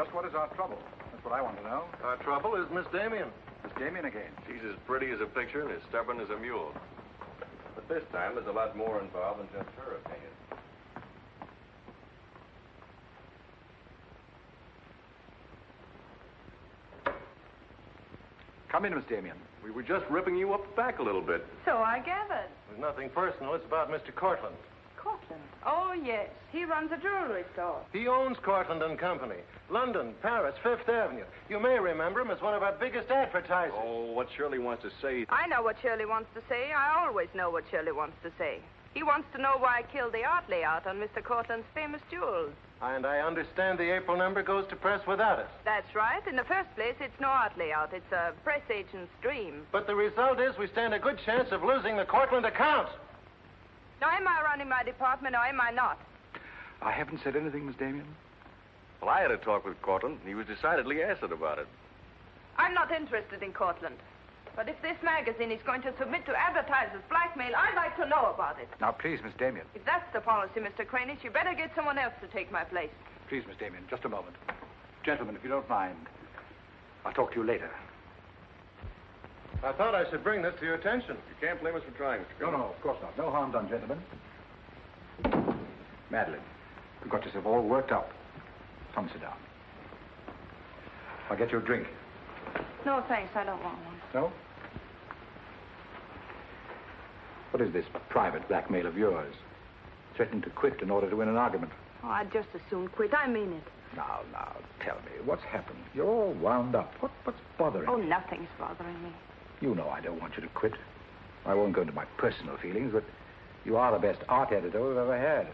Just what is our trouble? That's what I want to know. Our trouble is Miss Damien. Miss Damien again. She's as pretty as a picture and as stubborn as a mule. But this time, there's a lot more involved than just her opinion. Come in, Miss Damien. We were just ripping you up back a little bit. So I gathered. There's nothing personal. It's about Mr. Courtland. Courtland? Oh, yes. He runs a jewelry store. He owns Courtland and Company. London, Paris, Fifth Avenue. You may remember him as one of our biggest advertisers. Oh, what Shirley wants to say... I know what Shirley wants to say. I always know what Shirley wants to say. He wants to know why I killed the art layout on Mr. Courtland's famous jewels. And I understand the April number goes to press without it. That's right. In the first place, it's no art layout. It's a press agent's dream. But the result is we stand a good chance of losing the Courtland account. Now, am I running my department or am I not? I haven't said anything, Miss Damien. Well, I had a talk with Courtland, and he was decidedly acid about it. I'm not interested in Courtland. But if this magazine is going to submit to advertisers' blackmail, I'd like to know about it. Now, please, Miss Damien. If that's the policy, Mr. Cranish, you better get someone else to take my place. Please, Miss Damien, just a moment. Gentlemen, if you don't mind, I'll talk to you later. I thought I should bring this to your attention. You can't blame us for trying, Mr. No, of course not. No harm done, gentlemen. Madeline, you've got yourself all worked up. Come, sit down. I'll get you a drink. No, thanks. I don't want one. No? What is this private blackmail of yours? Threatening to quit in order to win an argument. Oh, I'd just as soon quit. I mean it. Now, tell me, what's happened? You're all wound up. What's bothering Oh, you? nothing's bothering me. You know I don't want you to quit. I won't go into my personal feelings, but you are the best art editor we've ever had.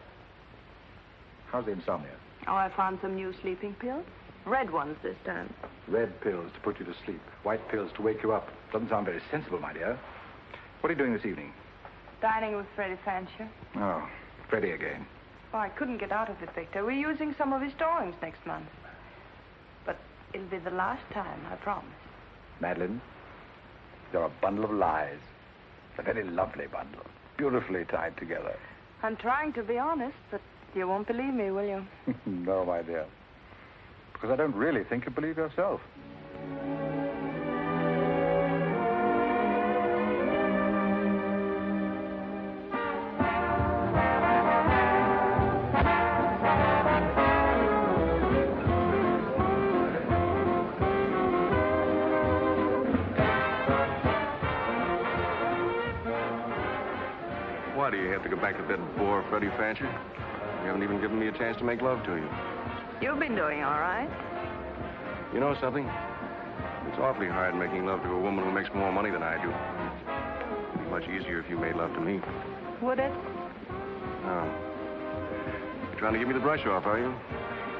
How's the insomnia? Oh, I found some new sleeping pills. Red ones this time. Red pills to put you to sleep. White pills to wake you up. Doesn't sound very sensible, my dear. What are you doing this evening? Dining with Freddie Fancher. Oh, Freddie again. Oh, I couldn't get out of it, Victor. We're using some of his drawings next month. But it'll be the last time, I promise. Madeline, you're a bundle of lies. A very lovely bundle. Beautifully tied together. I'm trying to be honest, but you won't believe me, will you? No, my dear. Because I don't really think you believe yourself. Why do you have to go back to that bore, Freddie Fancher? You haven't even given me a chance to make love to you. You've been doing all right. You know something? It's awfully hard making love to a woman who makes more money than I do. It'd be much easier if you made love to me. Would it? Oh. You're trying to give me the brush off, are you?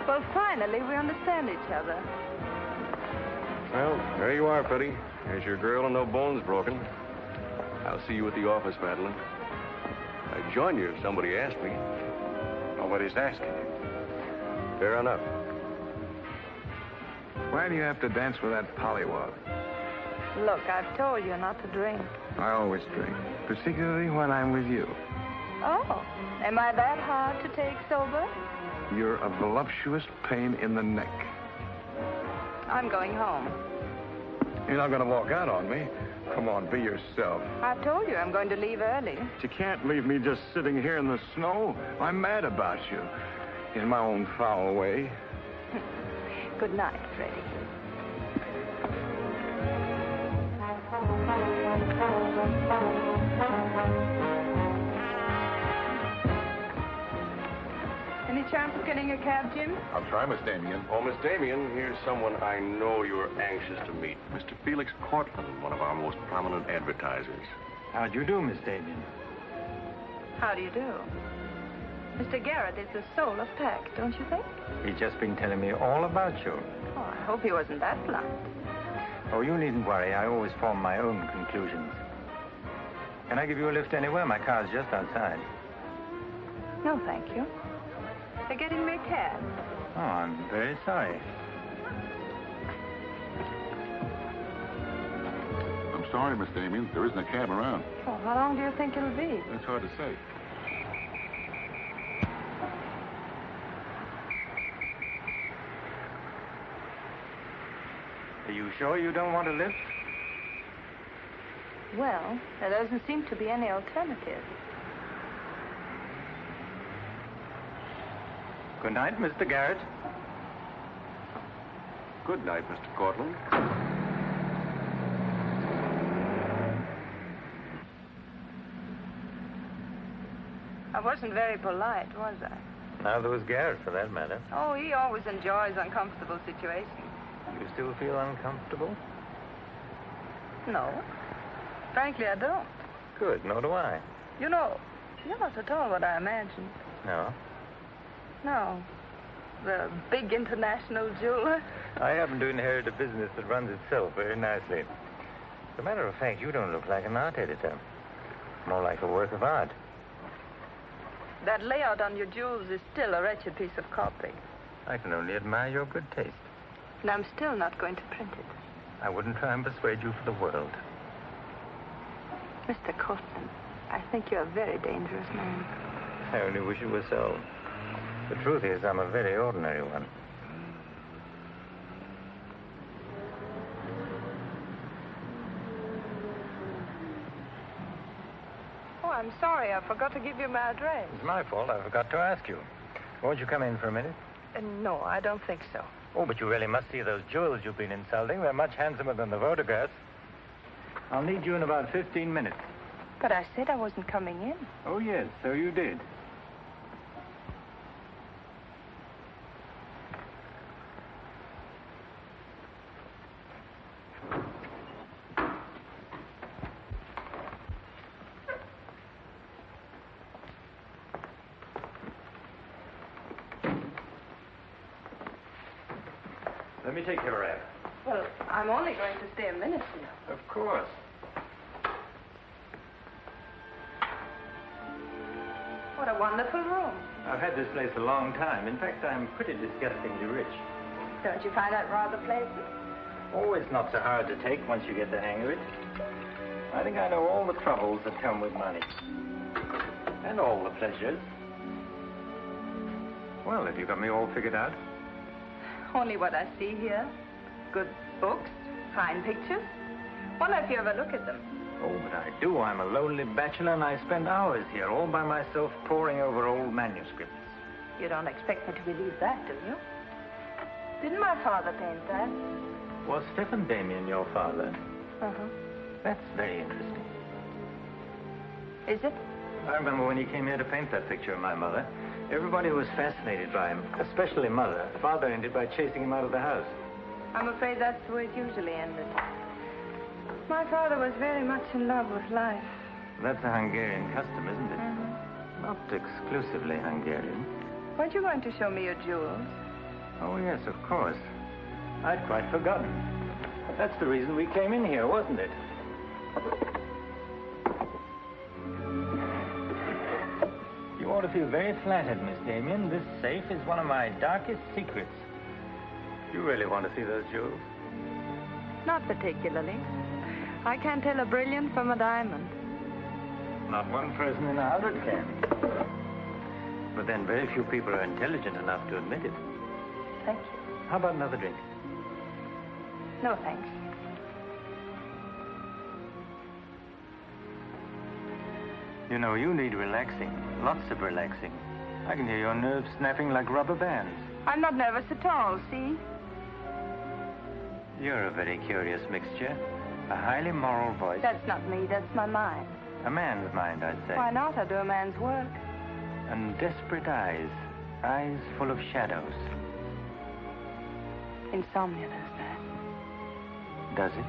Well, finally, we understand each other. Well, there you are, Freddie. There's your girl and no bones broken. I'll see you at the office, Madeline. I'd join you if somebody asked me. Nobody's asking. Fair enough. Why do you have to dance with that pollywog? Look, I've told you not to drink. I always drink, particularly when I'm with you. Oh, am I that hard to take sober? You're a voluptuous pain in the neck. I'm going home. You're not going to walk out on me. Come on, be yourself. I've told you I'm going to leave early. But you can't leave me just sitting here in the snow. I'm mad about you. In my own foul way. Good night, Freddie. Any chance of getting a cab, Jim? I'll try, Miss Damien. Oh, Miss Damien, here's someone I know you're anxious to meet. Mr. Felix Courtland, one of our most prominent advertisers. How'd you do, Miss Damien? How do you do? Mr. Garrett is the soul of tact, don't you think? He's just been telling me all about you. Oh, I hope he wasn't that blunt. Oh, you needn't worry. I always form my own conclusions. Can I give you a lift anywhere? My car's just outside. No, thank you. They're getting me a cab. Oh, I'm very sorry. I'm sorry, Miss Damien. There isn't a cab around. Oh, how long do you think it'll be? That's hard to say. Are you sure you don't want to lift? Well, there doesn't seem to be any alternative. Good night, Mr. Garrett. Good night, Mr. Courtland. I wasn't very polite, was I? Neither was Garrett, for that matter. Oh, he always enjoys uncomfortable situations. You still feel uncomfortable? No. Frankly, I don't. Good, nor do I. You know, you're not at all what I imagined. No. No. The big international jeweler. I happen to inherit a business that runs itself very nicely. As a matter of fact, you don't look like an art editor. More like a work of art. That layout on your jewels is still a wretched piece of copy. I can only admire your good taste. And I'm still not going to print it. I wouldn't try and persuade you for the world. Mr. Courtland, I think you're a very dangerous man. I only wish it were so. The truth is, I'm a very ordinary one. Oh, I'm sorry. I forgot to give you my address. It's my fault. I forgot to ask you. Won't you come in for a minute? No, I don't think so. Oh, but you really must see those jewels you've been insulting. They're much handsomer than the photographs. I'll need you in about 15 minutes. But I said I wasn't coming in. Oh, yes, so you did. Let me take your wrap. Well, I'm only going to stay a minute here. Of course. What a wonderful room. I've had this place a long time. In fact, I'm pretty disgustingly rich. Don't you find that rather pleasant? Oh, it's not so hard to take once you get the hang of it. I think I know all the troubles that come with money. And all the pleasures. Well, have you got me all figured out? Only what I see here. Good books, fine pictures. Wonder if you ever look at them. Oh, but I do. I'm a lonely bachelor, and I spend hours here all by myself poring over old manuscripts. You don't expect me to believe that, do you? Didn't my father paint that? Was Stephen Damien your father? Uh-huh. That's very interesting. Is it? I remember when he came here to paint that picture of my mother. Everybody was fascinated by him, especially Mother. Father ended by chasing him out of the house. I'm afraid that's the way it usually ended. My father was very much in love with life. That's a Hungarian custom, isn't it? Not exclusively Hungarian. Weren't you going to show me your jewels? Oh, yes, of course. I'd quite forgotten. That's the reason we came in here, wasn't it? You ought to feel very flattered, Miss Damien. This safe is one of my darkest secrets. You really want to see those jewels? Not particularly. I can't tell a brilliant from a diamond. Not one person in 100 can. But then very few people are intelligent enough to admit it. Thank you. How about another drink? No, thanks. You know, you need relaxing. Lots of relaxing. I can hear your nerves snapping like rubber bands. I'm not nervous at all, see? You're a very curious mixture. A highly moral voice. That's not me, that's my mind. A man's mind, I'd say. Why not? I do a man's work. And desperate eyes. Eyes full of shadows. Insomnia does that. Does it?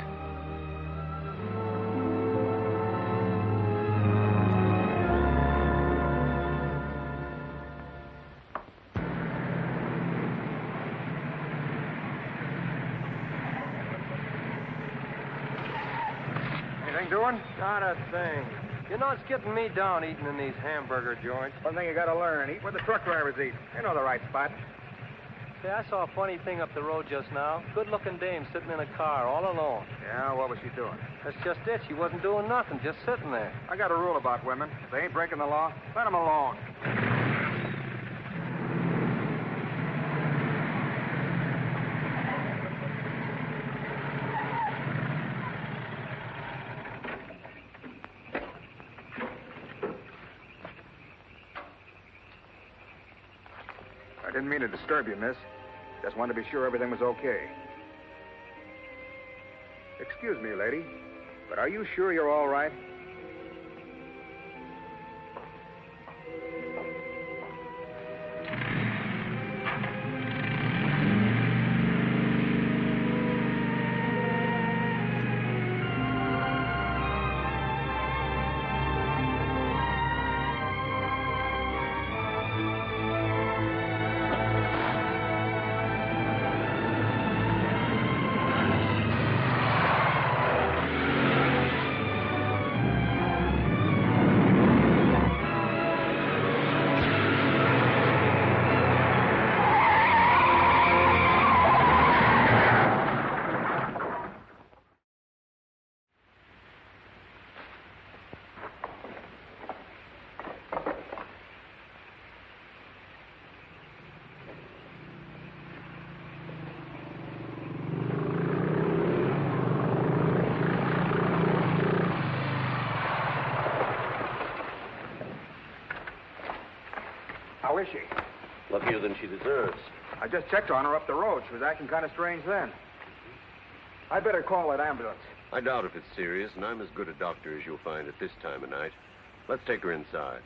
Anything doing? Not a thing. You know, it's getting me down eating in these hamburger joints. One thing you gotta learn, eat where the truck drivers eat. They know the right spot. See, I saw a funny thing up the road just now. Good-looking dame sitting in a car all alone. Yeah, what was she doing? That's just it. She wasn't doing nothing, just sitting there. I got a rule about women. If they ain't breaking the law, let them alone. Didn't mean to disturb you, miss. Just wanted to be sure everything was okay. Excuse me, lady, but are you sure you're all right? How is she? Luckier than she deserves. I just checked on her up the road. She was acting kind of strange then. I'd better call that ambulance. I doubt if it's serious, and I'm as good a doctor as you'll find at this time of night. Let's take her inside.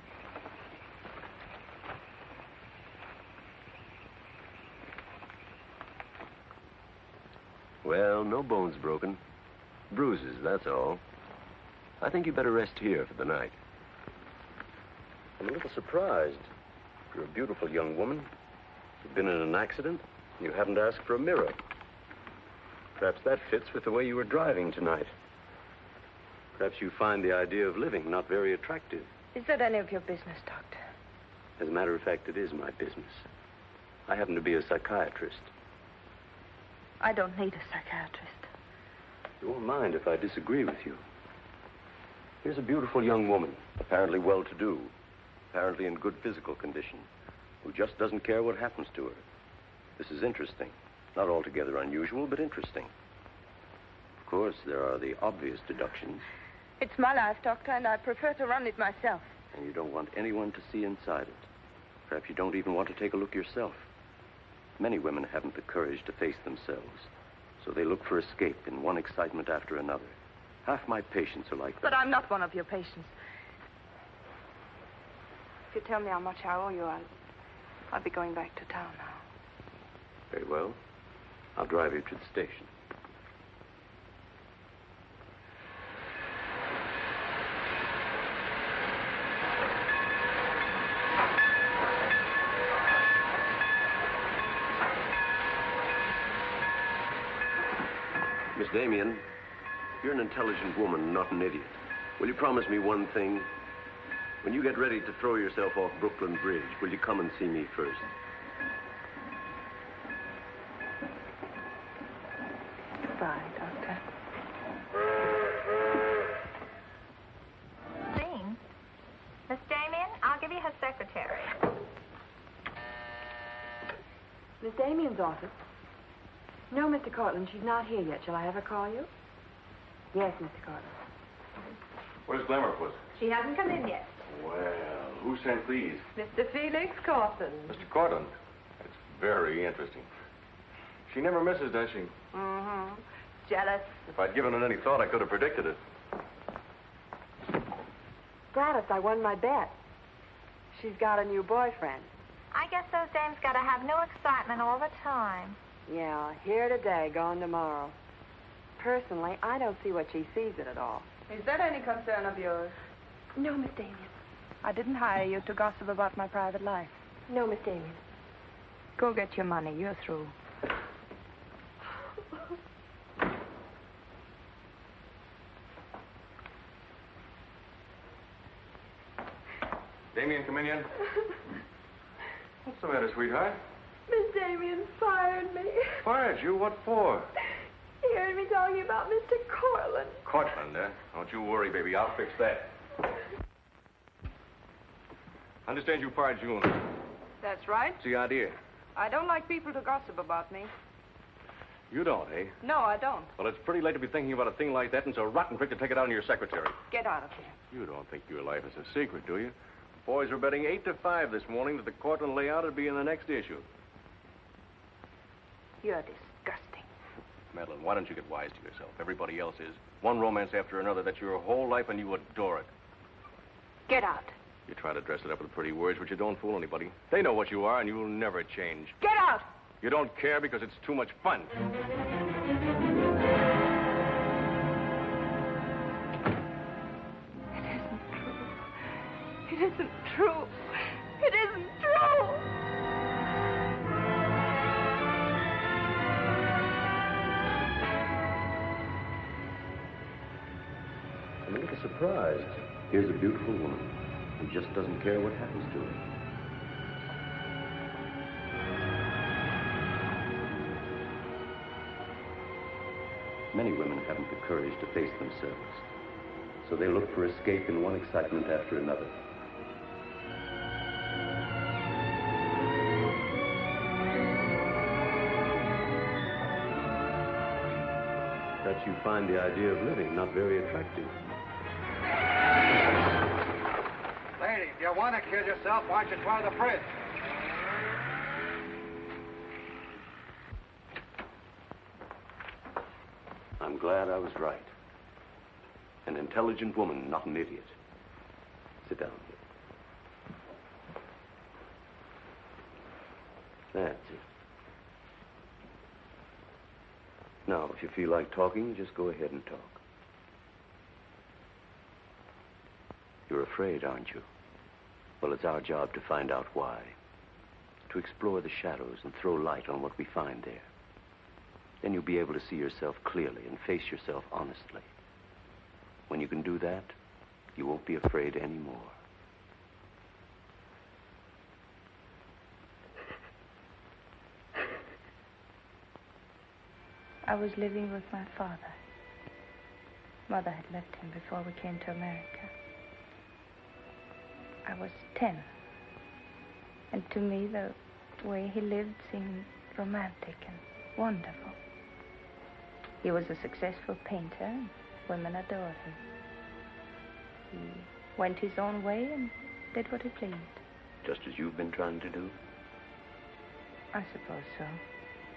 Well, no bones broken. Bruises, that's all. I think you better rest here for the night. I'm a little surprised. You're a beautiful young woman. You've been in an accident. You haven't asked for a mirror. Perhaps that fits with the way you were driving tonight. Perhaps you find the idea of living not very attractive. Is that any of your business, Doctor? As a matter of fact, it is my business. I happen to be a psychiatrist. I don't need a psychiatrist. You won't mind if I disagree with you. Here's a beautiful young woman, apparently well-to-do, apparently in good physical condition, who just doesn't care what happens to her. This is interesting. Not altogether unusual, but interesting. Of course, there are the obvious deductions. It's my life, Doctor, and I prefer to run it myself. And you don't want anyone to see inside it. Perhaps you don't even want to take a look yourself. Many women haven't the courage to face themselves, so they look for escape in one excitement after another. Half my patients are like that. But I'm not one of your patients. If you tell me how much I owe you, I'll be going back to town now. Very well. I'll drive you to the station. Miss Damien, you're an intelligent woman, not an idiot. Will you promise me one thing? When you get ready to throw yourself off Brooklyn Bridge, will you come and see me first? Goodbye, Doctor. Dean, Miss Damien, I'll give you her secretary. Miss Damien's office? No, Mr. Courtland, she's not here yet. Shall I have her call you? Yes, Mr. Courtland. Where's Lamarr, puss? She hasn't come in yet. Well, who sent these? Mr. Felix Courtland. Mr. Courtland. That's very interesting. She never misses, does she? Mm-hmm. Jealous. If I'd given it any thought, I could have predicted it. Gladys, I won my bet. She's got a new boyfriend. I guess those dames gotta have new excitement all the time. Yeah, here today, gone tomorrow. Personally, I don't see what she sees in it all. Is that any concern of yours? No, Miss Damien. I didn't hire you to gossip about my private life. No, Miss Damien. Go get your money. You're through. Damien, come in yet? What's the matter, sweetheart? Miss Damien fired me. Fired you? What for? He heard me talking about Mr. Courtland. Courtland, eh? Don't you worry, baby. I'll fix that. I understand you fired June. That's right. What's the idea? I don't like people to gossip about me. You don't, eh? No, I don't. Well, it's pretty late to be thinking about a thing like that, and it's a rotten trick to take it out on your secretary. Get out of here. You don't think your life is a secret, do you? Boys were betting 8 to 5 this morning that the Courtland layout would be in the next issue. You're disgusting. Madeline, why don't you get wise to yourself? Everybody else is. One romance after another. That's your whole life, and you adore it. Get out. You try to dress it up with pretty words, but you don't fool anybody. They know what you are, and you'll never change. Get out! You don't care because it's too much fun. It isn't true. It isn't true. I'm a little surprised. Here's a beautiful woman who just doesn't care what happens to her. Many women haven't the courage to face themselves, so they look for escape in one excitement after another. That you find the idea of living not very attractive. Lady, if you want to kill yourself, why don't you try the fridge? I'm glad I was right. An intelligent woman, not an idiot. Sit down here. That's it. Now, if you feel like talking, just go ahead and talk. You're afraid, aren't you? Well, it's our job to find out why. To explore the shadows and throw light on what we find there. Then you'll be able to see yourself clearly and face yourself honestly. When you can do that, you won't be afraid anymore. I was living with my father. Mother had left him before we came to America. I was 10. And to me, the way he lived seemed romantic and wonderful. He was a successful painter, and women adored him. He went his own way and did what he pleased. Just as you've been trying to do? I suppose so.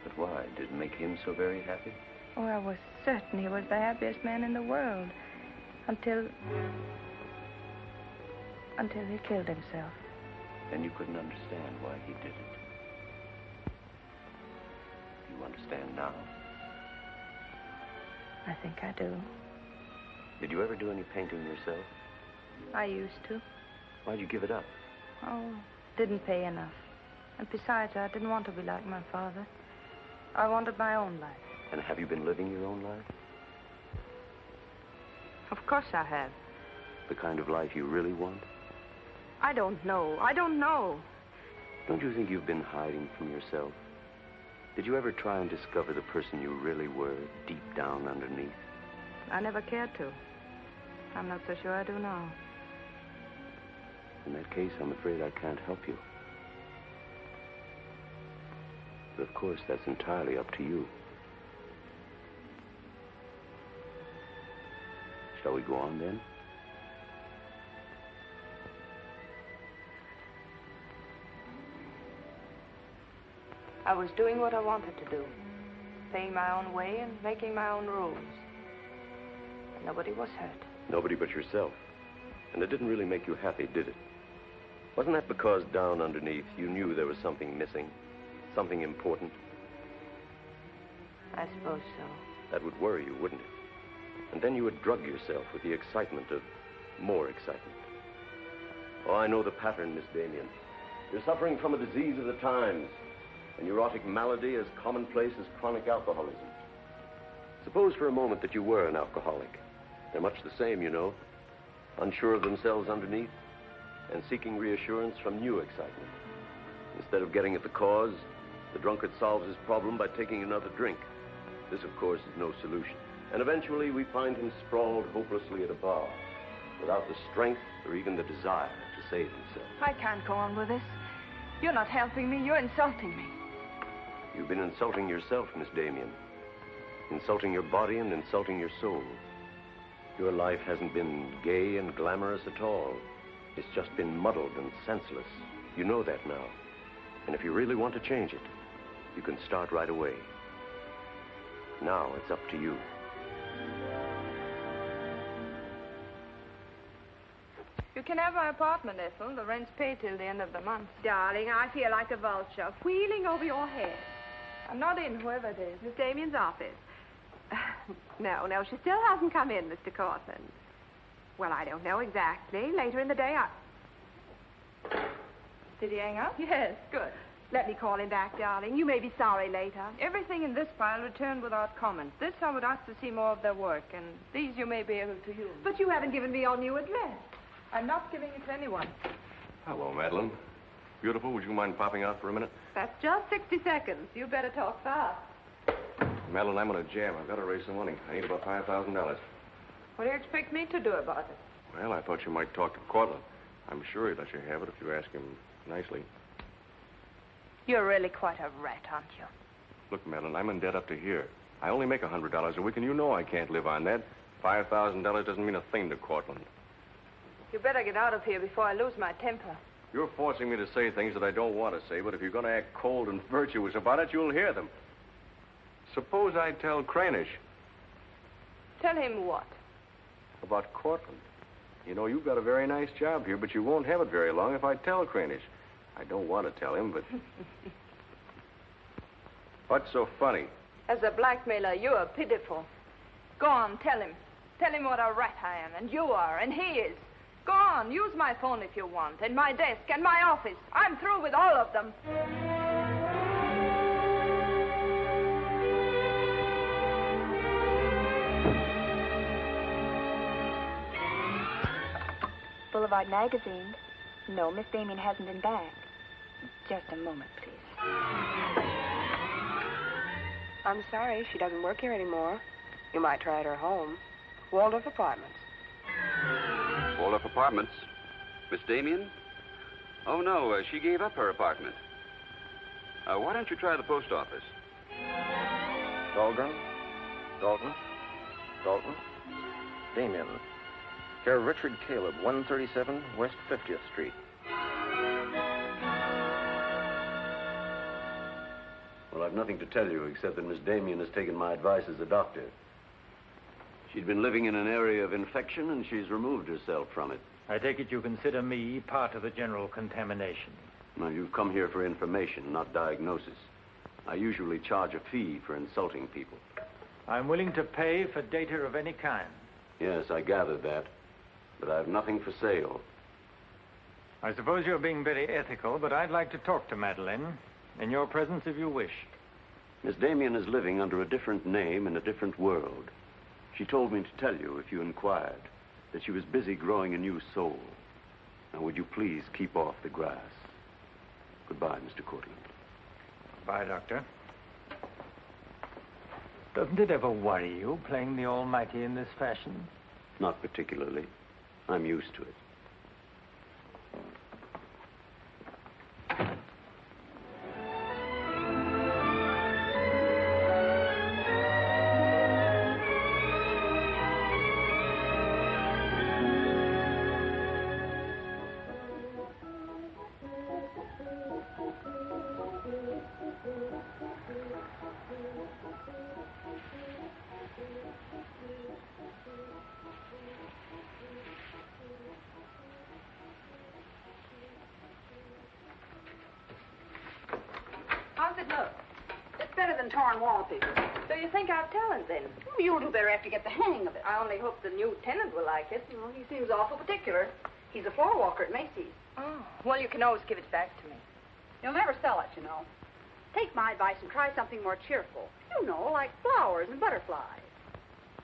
But why? Did it make him so very happy? Oh, I was certain he was the happiest man in the world. Until he killed himself. Then you couldn't understand why he did it. You understand now? I think I do. Did you ever do any painting yourself? I used to. Why'd you give it up? Oh, didn't pay enough. And besides, I didn't want to be like my father. I wanted my own life. And have you been living your own life? Of course I have. The kind of life you really want? I don't know. I don't know. Don't you think you've been hiding from yourself? Did you ever try and discover the person you really were, deep down underneath? I never cared to. I'm not so sure I do now. In that case, I'm afraid I can't help you. But of course, that's entirely up to you. Shall we go on, then? I was doing what I wanted to do. Paying my own way and making my own rules. Nobody was hurt. Nobody but yourself. And it didn't really make you happy, did it? Wasn't that because down underneath you knew there was something missing? Something important? I suppose so. That would worry you, wouldn't it? And then you would drug yourself with the excitement of more excitement. Oh, I know the pattern, Miss Damien. You're suffering from a disease of the times. A neurotic malady as commonplace as chronic alcoholism. Suppose for a moment that you were an alcoholic. They're much the same, you know. Unsure of themselves underneath and seeking reassurance from new excitement. Instead of getting at the cause, the drunkard solves his problem by taking another drink. This, of course, is no solution. And eventually we find him sprawled hopelessly at a bar, without the strength or even the desire to save himself. I can't go on with this. You're not helping me. You're insulting me. You've been insulting yourself, Miss Damien. Insulting your body and insulting your soul. Your life hasn't been gay and glamorous at all. It's just been muddled and senseless. You know that now. And if you really want to change it, you can start right away. Now it's up to you. You can have my apartment, Ethel. The rent's paid till the end of the month. Darling, I feel like a vulture wheeling over your head. I'm not in, whoever it is. Miss Damien's office. No, she still hasn't come in, Mr. Courtland. Well, I don't know exactly. Later in the day, Did he hang up? Yes, good. Let me call him back, darling. You may be sorry later. Everything in this file returned without comment. This I would ask to see more of their work, and these you may be able to use. But you haven't given me your new address. I'm not giving it to anyone. Hello, Madeline. Beautiful, would you mind popping out for a minute? That's just 60 seconds. You better talk fast. Madeline, I'm on a jam. I've got to raise some money. I need about $5,000. What do you expect me to do about it? Well, I thought you might talk to Courtland. I'm sure he'd let you have it if you ask him nicely. You're really quite a rat, aren't you? Look, Madeline, I'm in debt up to here. I only make $100 a week, and you know I can't live on that. $5,000 doesn't mean a thing to Courtland. You better get out of here before I lose my temper. You're forcing me to say things that I don't want to say, but if you're going to act cold and virtuous about it, you'll hear them. Suppose I tell Cranish. Tell him what? About Courtland. You know, you've got a very nice job here, but you won't have it very long if I tell Cranish. I don't want to tell him, but... What's so funny? As a blackmailer, you are pitiful. Go on, tell him. Tell him what a rat I am, and you are, and he is. Go on, use my phone if you want, and my desk, and my office. I'm through with all of them. Boulevard Magazine. No, Miss Damien hasn't been back. Just a moment, please. I'm sorry, she doesn't work here anymore. You might try at her home. Waldorf Apartments. Waldorf Apartments? Miss Damien? Oh, no, she gave up her apartment. Why don't you try the post office? Dahlgren? Dalton? Damien. Care of Richard Caleb, 137 West 50th Street. Well, I've nothing to tell you except that Miss Damien has taken my advice as a doctor. She'd been living in an area of infection, and she's removed herself from it. I take it you consider me part of the general contamination. Now, you've come here for information, not diagnosis. I usually charge a fee for insulting people. I'm willing to pay for data of any kind. Yes, I gathered that. But I have nothing for sale. I suppose you're being very ethical, but I'd like to talk to Madeline. In your presence, if you wish. Miss Damien is living under a different name in a different world. She told me to tell you, if you inquired, that she was busy growing a new soul. Now, would you please keep off the grass? Goodbye, Mr. Courtland. Bye, Doctor. Doesn't it ever worry you, playing the almighty in this fashion? Not particularly. I'm used to it. How's it look? It's better than torn wallpaper. So you think I've talent, then? You'll do better after you get the hang of it. I only hope the new tenant will like it. Well, he seems awful particular. He's a floor walker at Macy's. Oh, well, you can always give it back to me. You'll never sell it, you know. Take my advice and try something more cheerful. You know, like flowers and butterflies.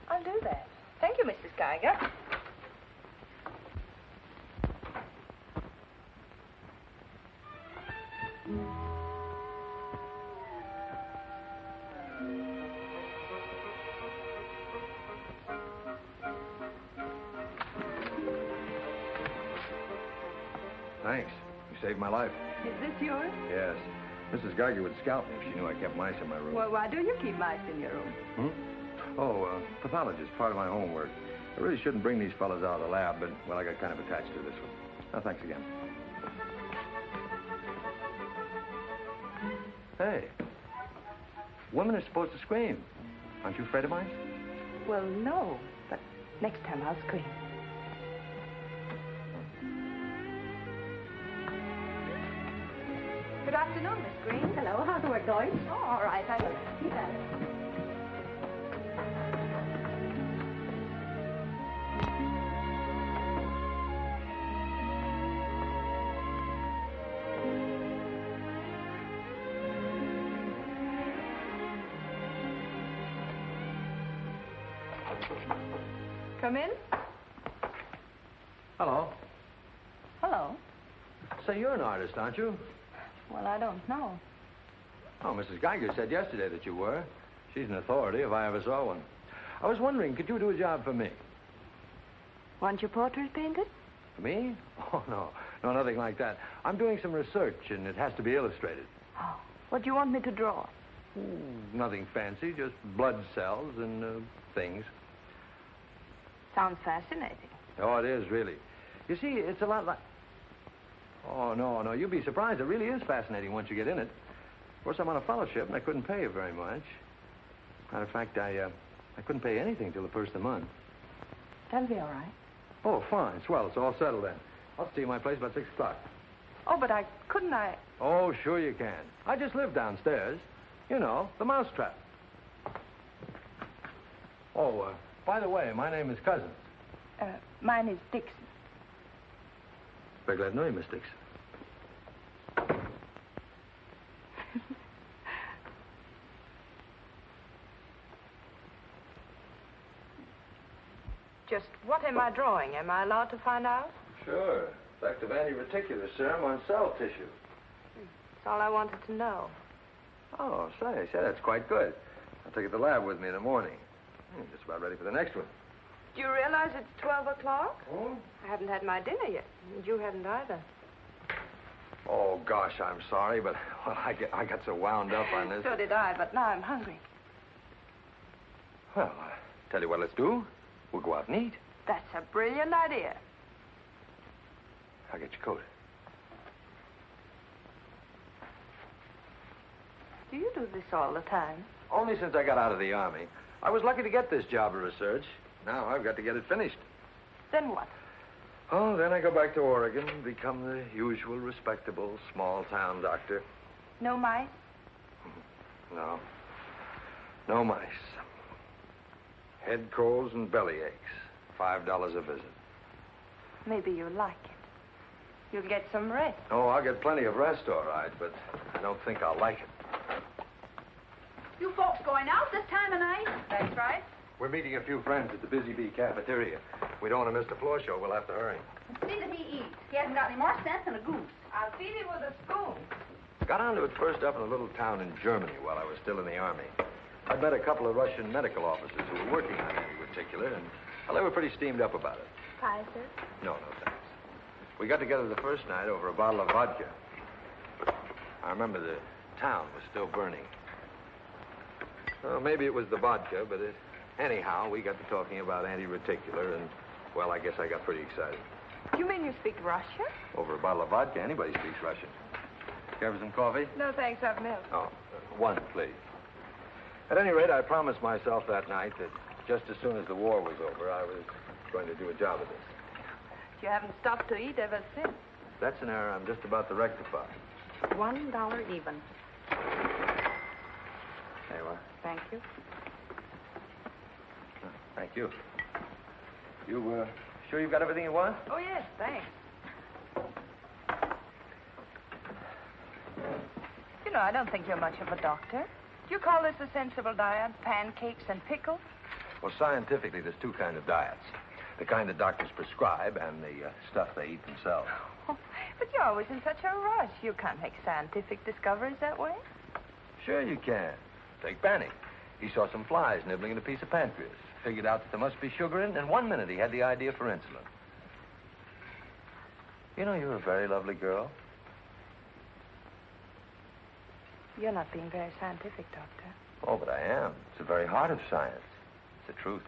I'll do that. Thank you, Mrs. Geiger. Thanks. You saved my life. Is this yours? Yes. Mrs. Geiger would scalp me if she knew I kept mice in my room. Well, why do you keep mice in your room? Pathologist, part of my homework. I really shouldn't bring these fellas out of the lab, but, well, I got kind of attached to this one. Oh, thanks again. Hey. Women are supposed to scream. Aren't you afraid of mice? Well, no, but next time I'll scream. Good afternoon, Miss Green. Hello, how's the work going? Oh, all right. You bet. Come in. Hello. Hello. Say, you're an artist, aren't you? Well, I don't know. Oh, Mrs. Geiger said yesterday that you were. She's an authority if I ever saw one. I was wondering, could you do a job for me? Want your portrait painted? For me? Oh, no. No, nothing like that. I'm doing some research, and it has to be illustrated. Oh, what do you want me to draw? Nothing fancy, just blood cells and things. Sounds fascinating. Oh, it is, really. You see, it's a lot like... Oh, no, you'd be surprised. It really is fascinating once you get in it. Of course, I'm on a fellowship, and I couldn't pay you very much. Matter of fact, I couldn't pay anything till the first of the month. That'll be all right. Oh, fine. Swell. It's all settled then. I'll see you at my place about 6 o'clock. Oh, but couldn't I... Oh, sure you can. I just live downstairs. You know, the mousetrap. Oh, by the way, my name is Cousins. Mine is Dixon. Very glad to know you, Miss Dixon. Just what am I drawing? Am I allowed to find out? Sure. Effect of anti-reticular serum on cell tissue. That's all I wanted to know. Oh, say, that's quite good. I'll take it to the lab with me in the morning. Just about ready for the next one. Do you realize it's 12 o'clock? Oh? I haven't had my dinner yet, and you haven't either. Oh, gosh, I'm sorry, but well, I got so wound up on this. So did I, but now I'm hungry. Well, tell you what let's do. We'll go out and eat. That's a brilliant idea. I'll get your coat. Do you do this all the time? Only since I got out of the Army. I was lucky to get this job of research. Now I've got to get it finished. Then what? Oh, then I go back to Oregon and become the usual respectable small-town doctor. No mice? No. No mice. Head colds and belly aches. $5 a visit. Maybe you'll like it. You'll get some rest. Oh, I'll get plenty of rest, all right, but I don't think I'll like it. You folks going out this time of night? That's right. We're meeting a few friends at the Busy Bee cafeteria. We don't want to miss the floor show. We'll have to hurry. See that he eats. He hasn't got any more sense than a goose. I'll feed him with a spoon. Got onto it first up in a little town in Germany while I was still in the Army. I'd met a couple of Russian medical officers who were working on anti-reticular, and, well, they were pretty steamed up about it. Pie, sir? No, thanks. We got together the first night over a bottle of vodka. I remember the town was still burning. Well, maybe it was the vodka, but anyhow, we got to talking about anti-reticular, and, well, I guess I got pretty excited. You mean you speak Russian? Over a bottle of vodka, anybody speaks Russian. Care for some coffee? No, thanks, I've milk. Oh, one, please. At any rate, I promised myself that night that just as soon as the war was over, I was going to do a job of this. You haven't stopped to eat ever since. That's an error I'm just about to rectify. $1 even. There you are. Thank you. Thank you. You, sure you've got everything you want? Oh, yes, thanks. You know, I don't think you're much of a doctor. Do you call this a sensible diet? Pancakes and pickles? Well, scientifically, there's two kinds of diets. The kind that doctors prescribe and the stuff they eat themselves. Oh, but you're always in such a rush. You can't make scientific discoveries that way. Sure you can. Take Banning. He saw some flies nibbling at a piece of pancreas. Figured out that there must be sugar in it, and in 1 minute he had the idea for insulin. You know, you're a very lovely girl. You're not being very scientific, Doctor. Oh, but I am. It's the very heart of science. It's the truth.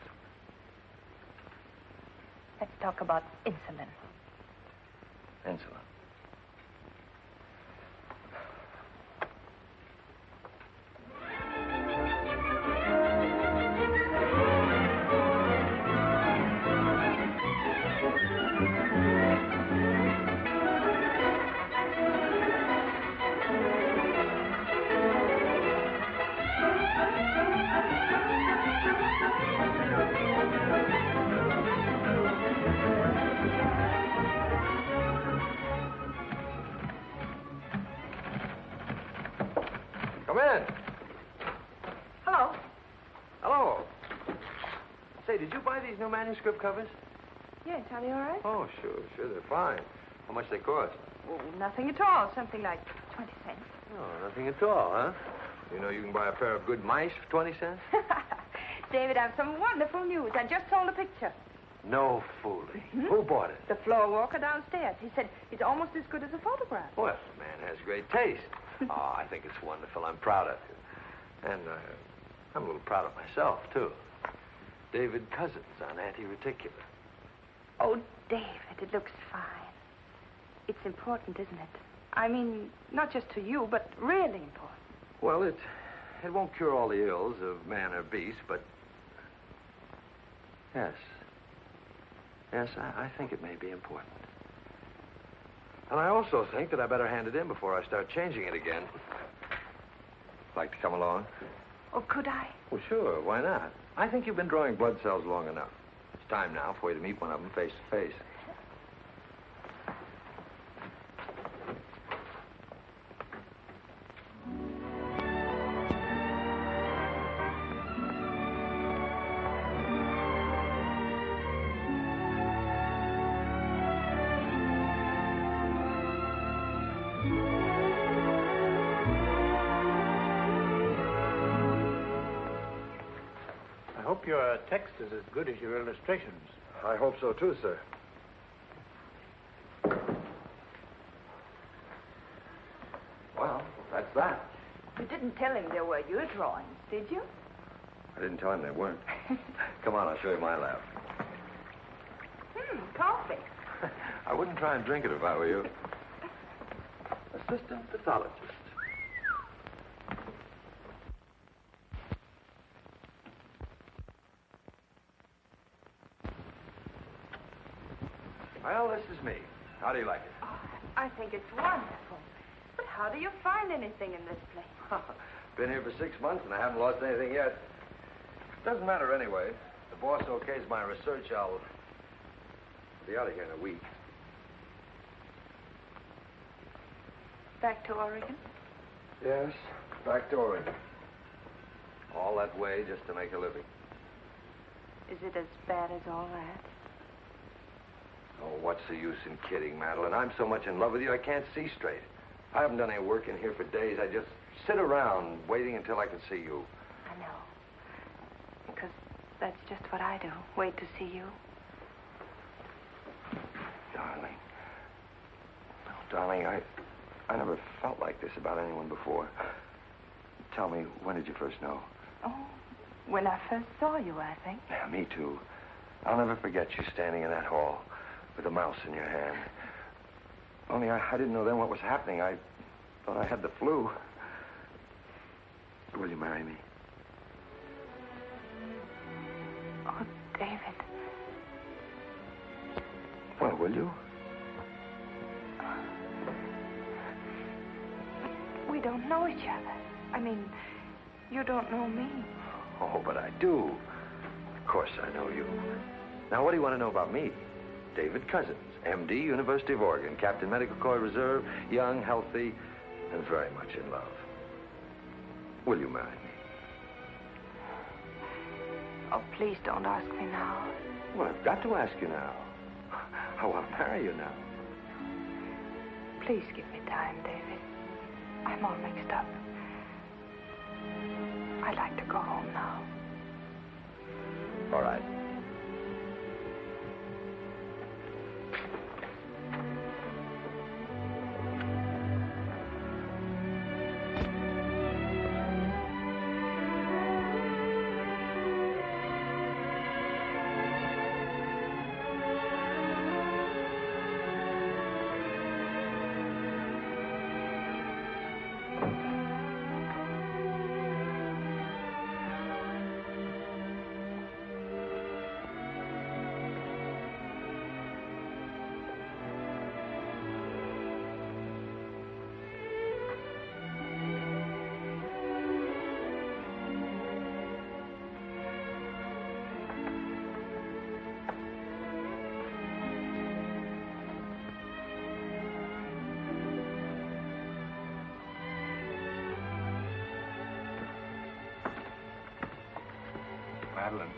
Let's talk about insulin. Insulin. Say, did you buy these new manuscript covers? Yes, are they all right? Oh, sure, they're fine. How much they cost? Oh, nothing at all. Something like 20 cents. Oh, nothing at all, huh? You know you can buy a pair of good mice for 20 cents? David, I have some wonderful news. I just sold a picture. No fooling. Who bought it? The floor walker downstairs. He said it's almost as good as a photograph. Well, the man has great taste. Oh, I think it's wonderful. I'm proud of you. And I'm a little proud of myself, too. David Cousins on anti-reticular. Oh, David, it looks fine. It's important, isn't it? I mean, not just to you, but really important. Well, it won't cure all the ills of man or beast, but... Yes. Yes, I think it may be important. And I also think that I better hand it in before I start changing it again. Like to come along? Oh, could I? Well, sure. Why not? I think you've been drawing blood cells long enough. It's time now for you to meet one of them face to face. I hope your text is as good as your illustrations. I hope so, too, sir. Well, that's that. You didn't tell him they were your drawings, did you? I didn't tell him they weren't. Come on, I'll show you my lab. Coffee. I wouldn't try and drink it if I were you. Assistant pathologist. Well, this is me. How do you like it? Oh, I think it's wonderful. But how do you find anything in this place? Been here for 6 months and I haven't lost anything yet. Doesn't matter anyway. The boss okays my research. I'll be out of here in a week. Back to Oregon? Yes, back to Oregon. All that way just to make a living. Is it as bad as all that? Oh, what's the use in kidding, Madeline? I'm so much in love with you, I can't see straight. I haven't done any work in here for days. I just sit around waiting until I can see you. I know. Because that's just what I do. Wait to see you. Darling. Oh, darling, I never felt like this about anyone before. Tell me, when did you first know? Oh, when I first saw you, I think. Yeah, me too. I'll never forget you standing in that hall with a mouse in your hand. Only I didn't know then what was happening. I thought I had the flu. Will you marry me? Oh, David. Well, will you? We don't know each other. I mean, you don't know me. Oh, but I do. Of course I know you. Now, what do you want to know about me? David Cousins, M.D., University of Oregon, Captain Medical Corps Reserve, young, healthy, and very much in love. Will you marry me? Oh, please don't ask me now. Well, I've got to ask you now. I want to marry you now. Please give me time, David. I'm all mixed up. I'd like to go home now. All right. Madeline,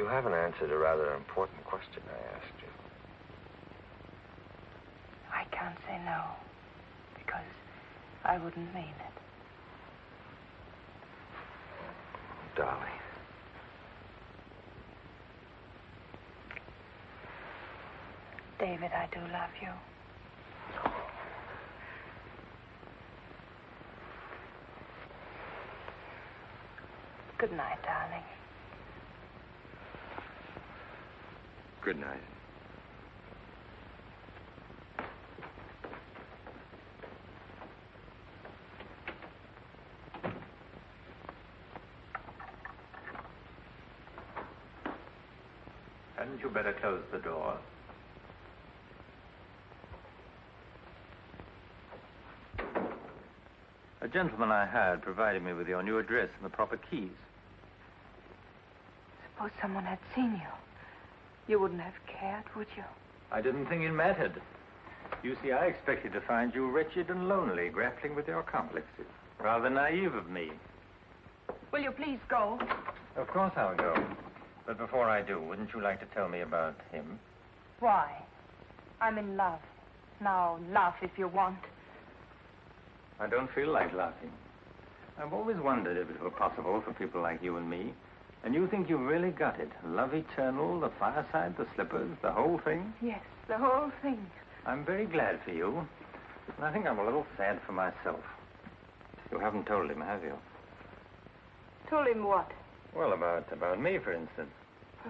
You haven't answered a rather important question I asked you. I can't say no, because I wouldn't mean it. Darling. David, I do love you. Good night, darling. Good night. Hadn't you better close the door? A gentleman I hired provided me with your new address and the proper keys. Suppose someone had seen you. You wouldn't have cared, would you? I didn't think it mattered. You see, I expected to find you wretched and lonely, grappling with your complexes. Rather naive of me. Will you please go? Of course I'll go. But before I do, wouldn't you like to tell me about him? Why? I'm in love. Now, laugh if you want. I don't feel like laughing. I've always wondered if it were possible for people like you and me. And you think you've really got it? Love eternal, the fireside, the slippers, the whole thing? Yes, the whole thing. I'm very glad for you. And I think I'm a little sad for myself. You haven't told him, have you? Told him what? Well, about me, for instance.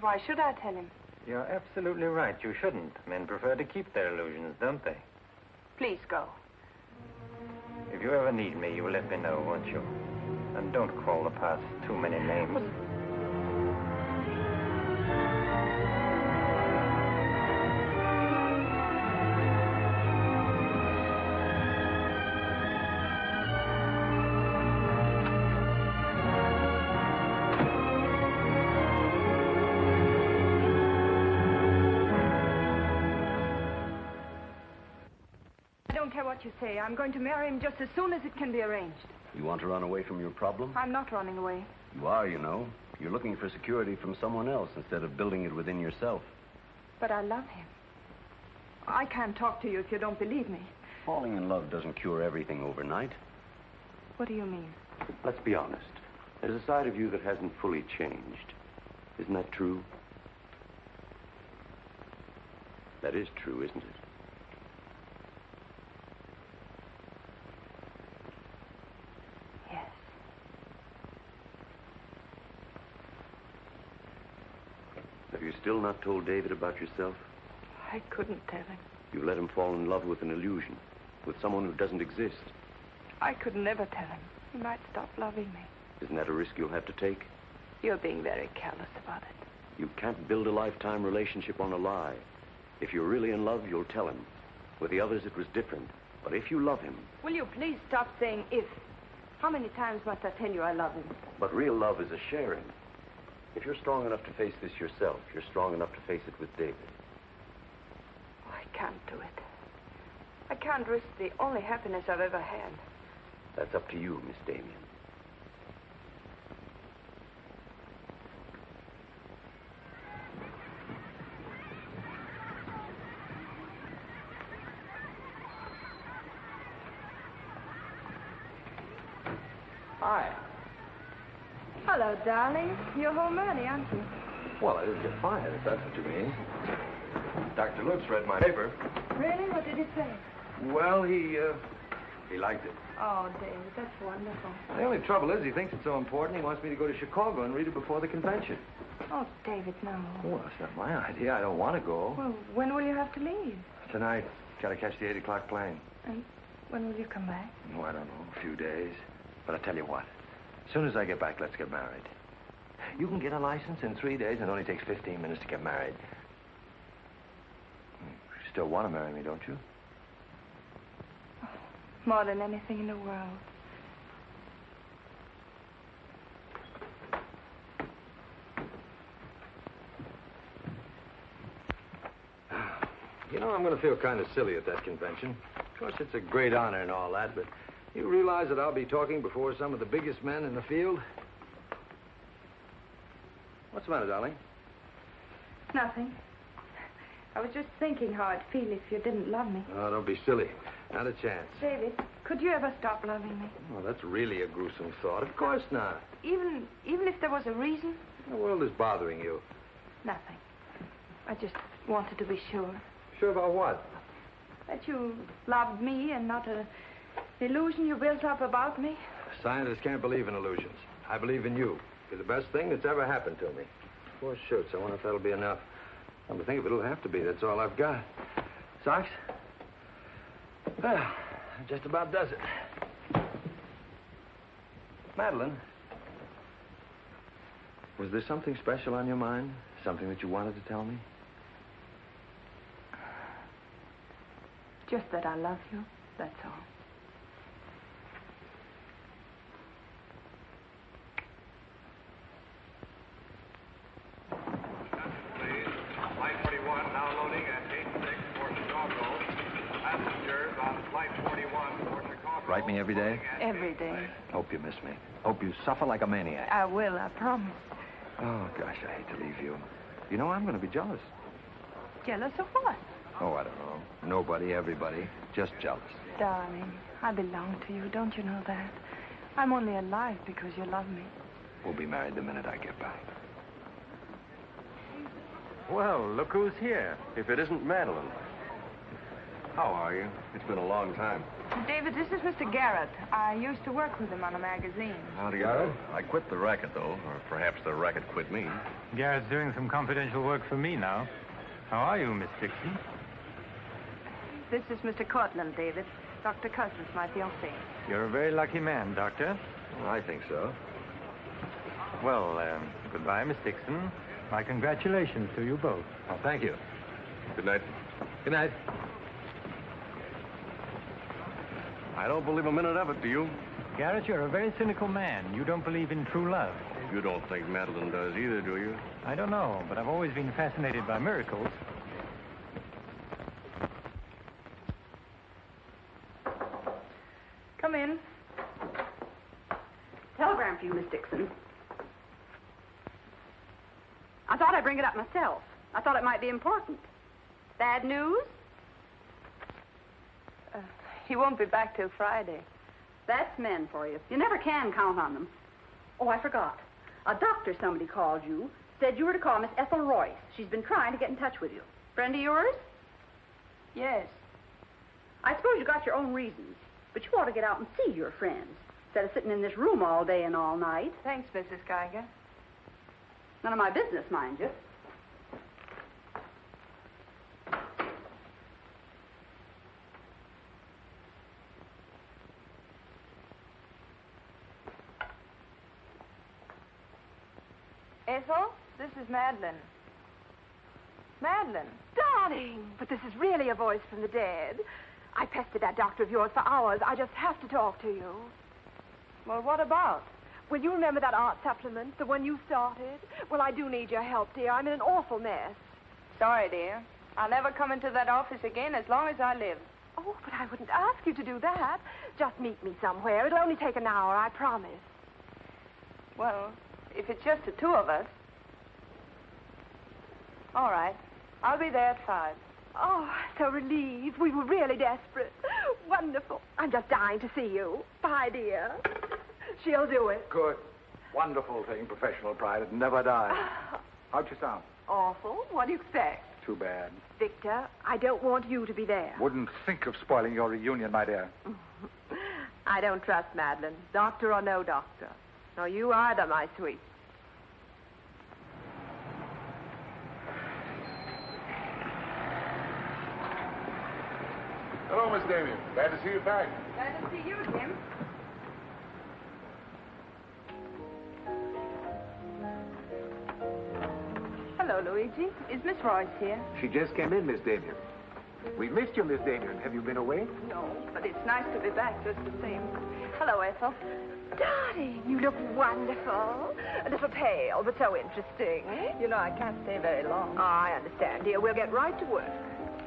Why should I tell him? You're absolutely right. You shouldn't. Men prefer to keep their illusions, don't they? Please go. If you ever need me, you'll let me know, won't you? And don't call the past too many names. You say. I'm going to marry him just as soon as it can be arranged. You want to run away from your problem? I'm not running away. You are, you know. You're looking for security from someone else instead of building it within yourself. But I love him. I can't talk to you if you don't believe me. Falling in love doesn't cure everything overnight. What do you mean? Let's be honest. There's a side of you that hasn't fully changed. Isn't that true? That is true, isn't it? Have you still not told David about yourself? I couldn't tell him. You let him fall in love with an illusion, with someone who doesn't exist. I could never tell him. He might stop loving me. Isn't that a risk you'll have to take? You're being very careless about it. You can't build a lifetime relationship on a lie. If you're really in love, you'll tell him. With the others, it was different. But if you love him... Will you please stop saying if? How many times must I tell you I love him? But real love is a sharing. If you're strong enough to face this yourself, you're strong enough to face it with David. Oh, I can't do it. I can't risk the only happiness I've ever had. That's up to you, Miss Damien. Hi. Hello, darling. You're home early, aren't you? Well, I didn't get fired, if that's what you mean. Dr. Lutz read my paper. Really? What did he say? Well, he liked it. Oh, David, that's wonderful. The only trouble is he thinks it's so important he wants me to go to Chicago and read it before the convention. Oh, David, no. Well, that's not my idea. I don't want to go. Well, when will you have to leave? Tonight. Got to catch the 8 o'clock plane. And when will you come back? Oh, I don't know. A few days. But I tell you what. As soon as I get back, let's get married. You can get a license in 3 days, and it only takes 15 minutes to get married. You still want to marry me, don't you? Oh, more than anything in the world. You know, I'm going to feel kind of silly at that convention. Of course, it's a great honor and all that, but you realize that I'll be talking before some of the biggest men in the field? What's the matter, darling? Nothing. I was just thinking how I'd feel if you didn't love me. Oh, don't be silly. Not a chance. David, could you ever stop loving me? Well, that's really a gruesome thought. Of course not. Even if there was a reason? The world is bothering you. Nothing. I just wanted to be sure. Sure about what? That you loved me and not an illusion you built up about me. Scientists can't believe in illusions. I believe in you. You're the best thing that's ever happened to me. 4 shirts. I wonder if that'll be enough. Come to think of it, it'll have to be. That's all I've got. Socks? Well, that just about does it. Madeline, was there something special on your mind? Something that you wanted to tell me? Just that I love you, that's all. Flight 41 now loading at 86 for Chicago. Passengers on Flight 41 for Chicago. Write me every day? Every day. Hope you miss me. Hope you suffer like a maniac. I will, I promise. Oh, gosh, I hate to leave you. You know, I'm going to be jealous. Jealous of what? Oh, I don't know. Nobody, everybody. Just jealous. Darling, I belong to you. Don't you know that? I'm only alive because you love me. We'll be married the minute I get back. Well, look who's here. If it isn't Madeline. How are you? It's been a long time. David, this is Mr. Garrett. I used to work with him on a magazine. How do you do? I quit the racket, though. Or perhaps the racket quit me. Garrett's doing some confidential work for me now. How are you, Miss Dixon? This is Mr. Courtland, David. Dr. Cousins, my fiancé. You're a very lucky man, Doctor. I think so. Well, goodbye, Miss Dixon. My congratulations to you both. Oh, thank you. Good night. Good night. I don't believe a minute of it, do you? Garrett, you're a very cynical man. You don't believe in true love. You don't think Madeline does either, do you? I don't know, but I've always been fascinated by miracles. Come in. Telegram for you, Miss Dixon. I thought I'd bring it up myself. I thought it might be important. Bad news? He won't be back till Friday. That's men for you. You never can count on them. Oh, I forgot. A doctor somebody called you, said you were to call Miss Ethel Royce. She's been trying to get in touch with you. Friend of yours? Yes. I suppose you got your own reasons, but you ought to get out and see your friends instead of sitting in this room all day and all night. Thanks, Mrs. Geiger. None of my business, mind you. Ethel, this is Madeline. Madeline. Darling, but this is really a voice from the dead. I pestered that doctor of yours for hours. I just have to talk to you. Well, what about? Well, you remember that art supplement, the one you started? Well, I do need your help, dear. I'm in an awful mess. Sorry, dear. I'll never come into that office again as long as I live. Oh, but I wouldn't ask you to do that. Just meet me somewhere. It'll only take an hour, I promise. Well, if it's just the two of us. All right. I'll be there at 5. Oh, so relieved. We were really desperate. Wonderful. I'm just dying to see you. Bye, dear. She'll do it. Good. Wonderful thing, professional pride. It never dies. How'd you sound? Awful. What do you expect? Too bad. Victor, I don't want you to be there. Wouldn't think of spoiling your reunion, my dear. I don't trust Madeline, doctor or no doctor. Nor you either, my sweet. Hello, Miss Damien. Glad to see you back. Glad to see you, Jim. Hello, Luigi. Is Miss Royce here? She just came in, Miss Damien. We missed you, Miss Damien. Have you been away? No, but it's nice to be back just the same. Hello, Ethel. Darling, you look wonderful. A little pale, but so interesting. You know, I can't stay very long. Oh, I understand, dear. We'll get right to work.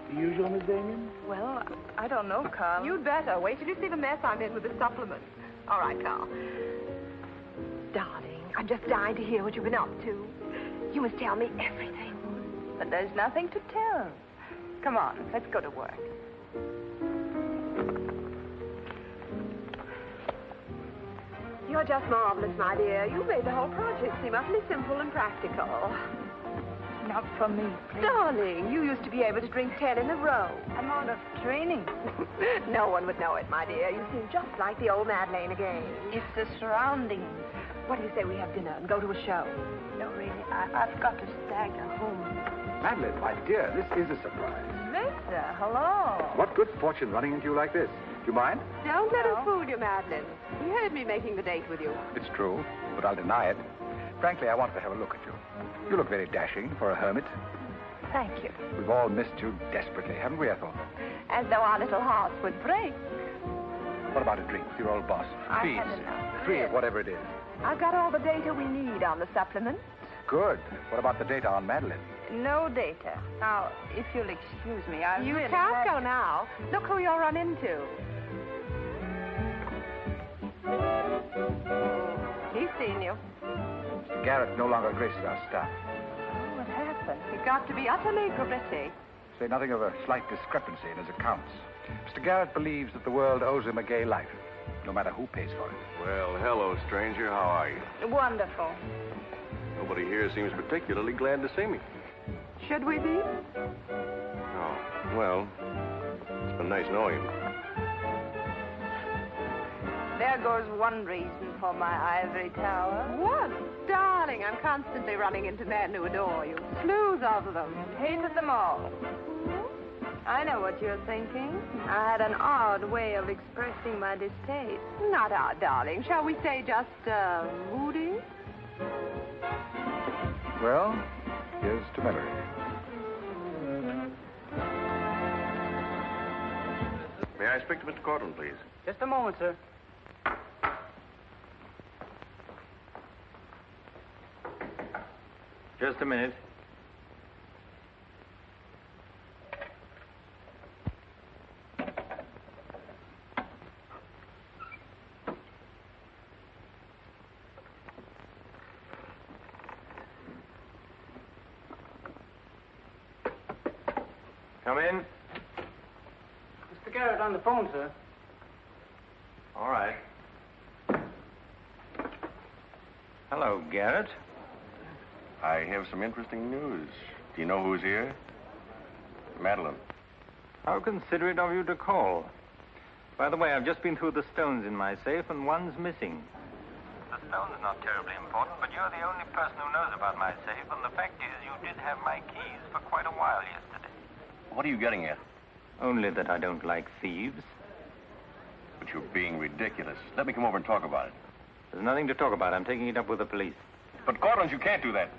The usual, Miss Damien? Well, I don't know, Carl. You'd better. Wait till you see the mess I'm in with the supplement. All right, Carl. Darling, I'm just dying to hear what you've been up to. You must tell me everything. But there's nothing to tell. Come on, let's go to work. You're just marvelous, my dear. You made the whole project seem utterly simple and practical. Not for me, please. Darling, you used to be able to drink 10 in a row. I'm out of training. No one would know it, my dear. You seem just like the old Madeleine again. It's the surroundings. What do you say we have dinner and go to a show? No, really, I've got to stagger home. Madeline, my dear, this is a surprise. Mister, hello. What good fortune running into you like this? Do you mind? Don't let us fool you, Madeline. He heard me making the date with you. It's true, but I'll deny it. Frankly, I wanted to have a look at you. You look very dashing for a hermit. Thank you. We've all missed you desperately, haven't we, Ethel? As though our little hearts would break. What about a drink with your old boss? I Please. had enough. 3 of whatever it is. I've got all the data we need on the supplement. Good. What about the data on Madeline? No data. Now, if you'll excuse me, I You really can't have... go now. Look who you'll run into. He's seen you. Mr. Garrett no longer graces our staff. Oh, what happened? He got to be utterly gritty. Say nothing of a slight discrepancy in his accounts. Mr. Garrett believes that the world owes him a gay life, no matter who pays for it. Well, hello, stranger. How are you? Wonderful. Nobody here seems particularly glad to see me. Should we be? Oh, well, it's been nice knowing you. There goes one reason for my ivory tower. What? Darling, I'm constantly running into men who adore you. Slews of them. Hated them all. I know what you're thinking. I had an odd way of expressing my distaste. Not odd, darling. Shall we say just, moody? Well, here's to memory. May I speak to Mr. Courtland, please? Just a moment, sir. Just a minute. Come in. Mr. Garrett on the phone, sir. All right. Hello, Garrett. I have some interesting news. Do you know who's here? Madeline. How considerate of you to call. By the way, I've just been through the stones in my safe, and one's missing. The stone's not terribly important, but you're the only person who knows about my safe, and the fact is you did have my keys for quite a while yesterday. What are you getting at? Only that I don't like thieves. But you're being ridiculous. Let me come over and talk about it. There's nothing to talk about. I'm taking it up with the police. But, Courtland, you can't do that.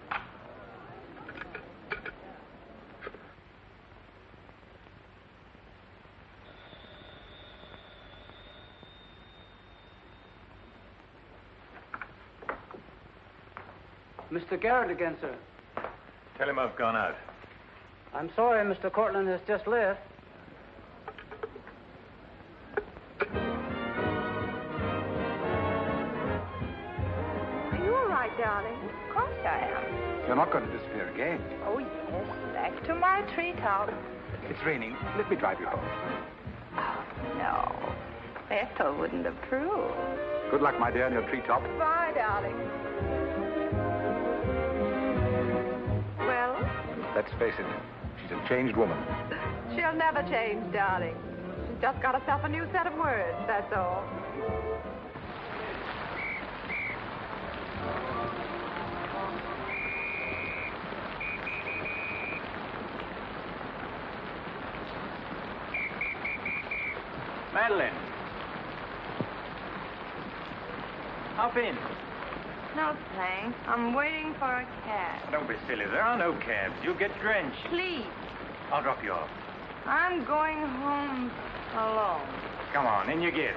Mr. Garrett again, sir. Tell him I've gone out. I'm sorry, Mr. Courtland has just left. Are you all right, darling? Of course I am. You're not going to disappear again. Oh, yes, back to my treetop. It's raining. Let me drive you home. Oh, no. Ethel wouldn't approve. Good luck, my dear, in your treetop. Bye, darling. Well? Let's face it, she's a changed woman. She'll never change, darling. She's just got herself a new set of words, that's all. Madeline. Hop in. No, thanks. I'm waiting for a cab. Don't be silly. There are no cabs. You'll get drenched. Please. I'll drop you off. I'm going home alone. Come on, in you get.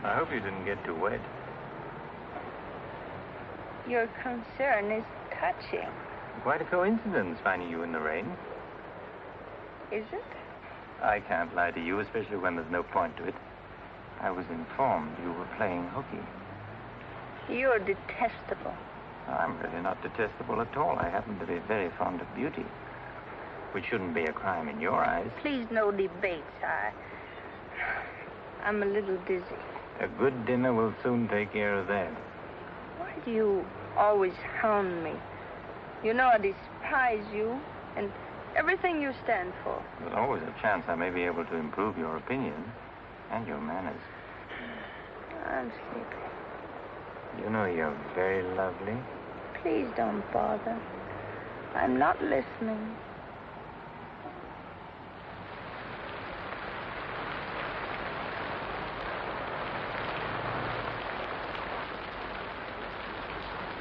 I hope you didn't get too wet. Your concern is touching. Quite a coincidence finding you in the rain. Is it? I can't lie to you, especially when there's no point to it. I was informed you were playing hooky. You're detestable. I'm really not detestable at all. I happen to be very fond of beauty, which shouldn't be a crime in your eyes. Please, no debates. I'm a little dizzy. A good dinner will soon take care of that. Why do you always hound me? You know I despise you and everything you stand for. There's always a chance I may be able to improve your opinion and your manners. I'm sleepy. You know you're very lovely. Please don't bother. I'm not listening.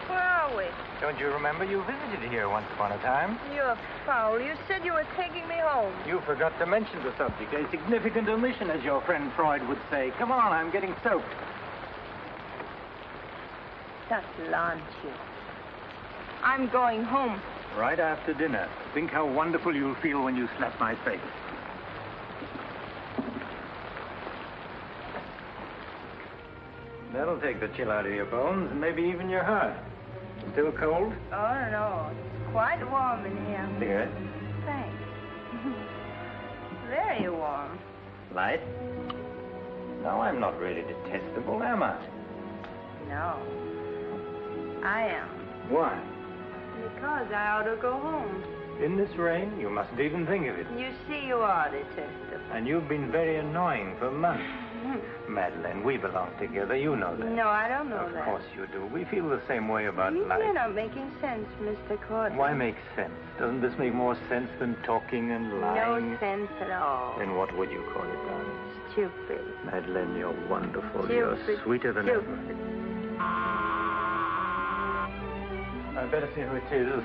Where are we? Don't you remember you visited here once upon a time? You're foul. You said you were taking me home. You forgot to mention the subject. A significant omission, as your friend Freud would say. Come on, I'm getting soaked. Just launch you. I'm going home. Right after dinner. Think how wonderful you'll feel when you slap my face. That'll take the chill out of your bones and maybe even your heart. Still cold? Oh, no. It's quite warm in here. Cigarette? Thanks. Very warm. Light? No, I'm not really detestable, am I? No. I am. Why? Because I ought to go home. In this rain? You mustn't even think of it. You see, you are detestable. And you've been very annoying for months. Madeleine, we belong together. You know that. No, I don't know that. Of course you do. We feel the same way about life. You're not making sense, Mr. Courtland. Why make sense? Doesn't this make more sense than talking and lying? No sense at all. Then what would you call it, darling? Stupid. Madeleine, you're wonderful. Stupid. You're sweeter than ever. I'd better see who it is.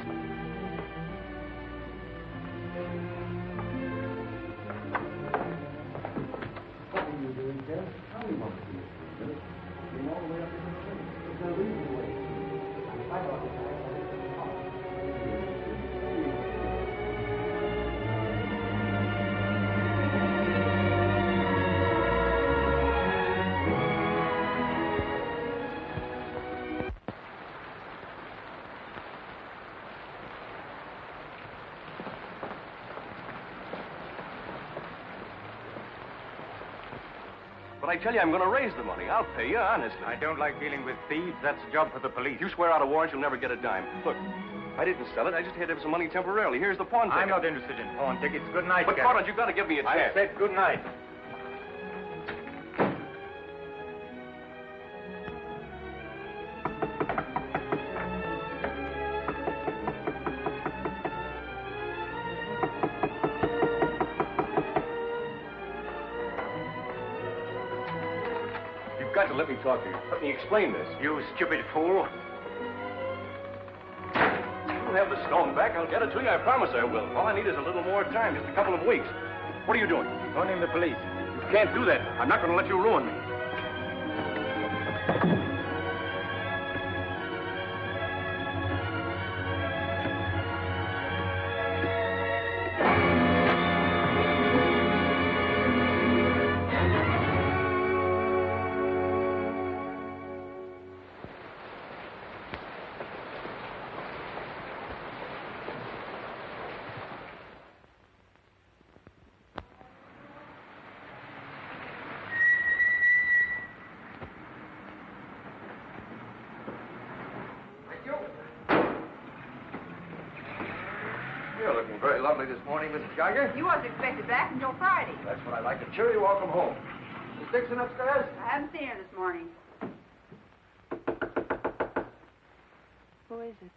But I tell you, I'm going to raise the money. I'll pay you, honestly. I don't like dealing with thieves. That's a job for the police. You swear out a warrant, you'll never get a dime. Look, I didn't sell it. I just had to have some money temporarily. Here's the pawn ticket. I'm not interested in pawn tickets. Good night, But, Courtland, you've got to give me a chance. I said good night. You've got to let me talk to you. Let me explain this. You stupid fool. You'll have the stone back. I'll get it to you. I promise I will. All I need is a little more time, just a couple of weeks. What are you doing? Phoning the police. You can't do that. I'm not going to let you ruin me. You're looking very lovely this morning, Mrs. Geiger. You wasn't expected back until Friday. That's what I like. A cheery welcome home. Miss Dixon upstairs? I haven't seen her this morning. Who is it?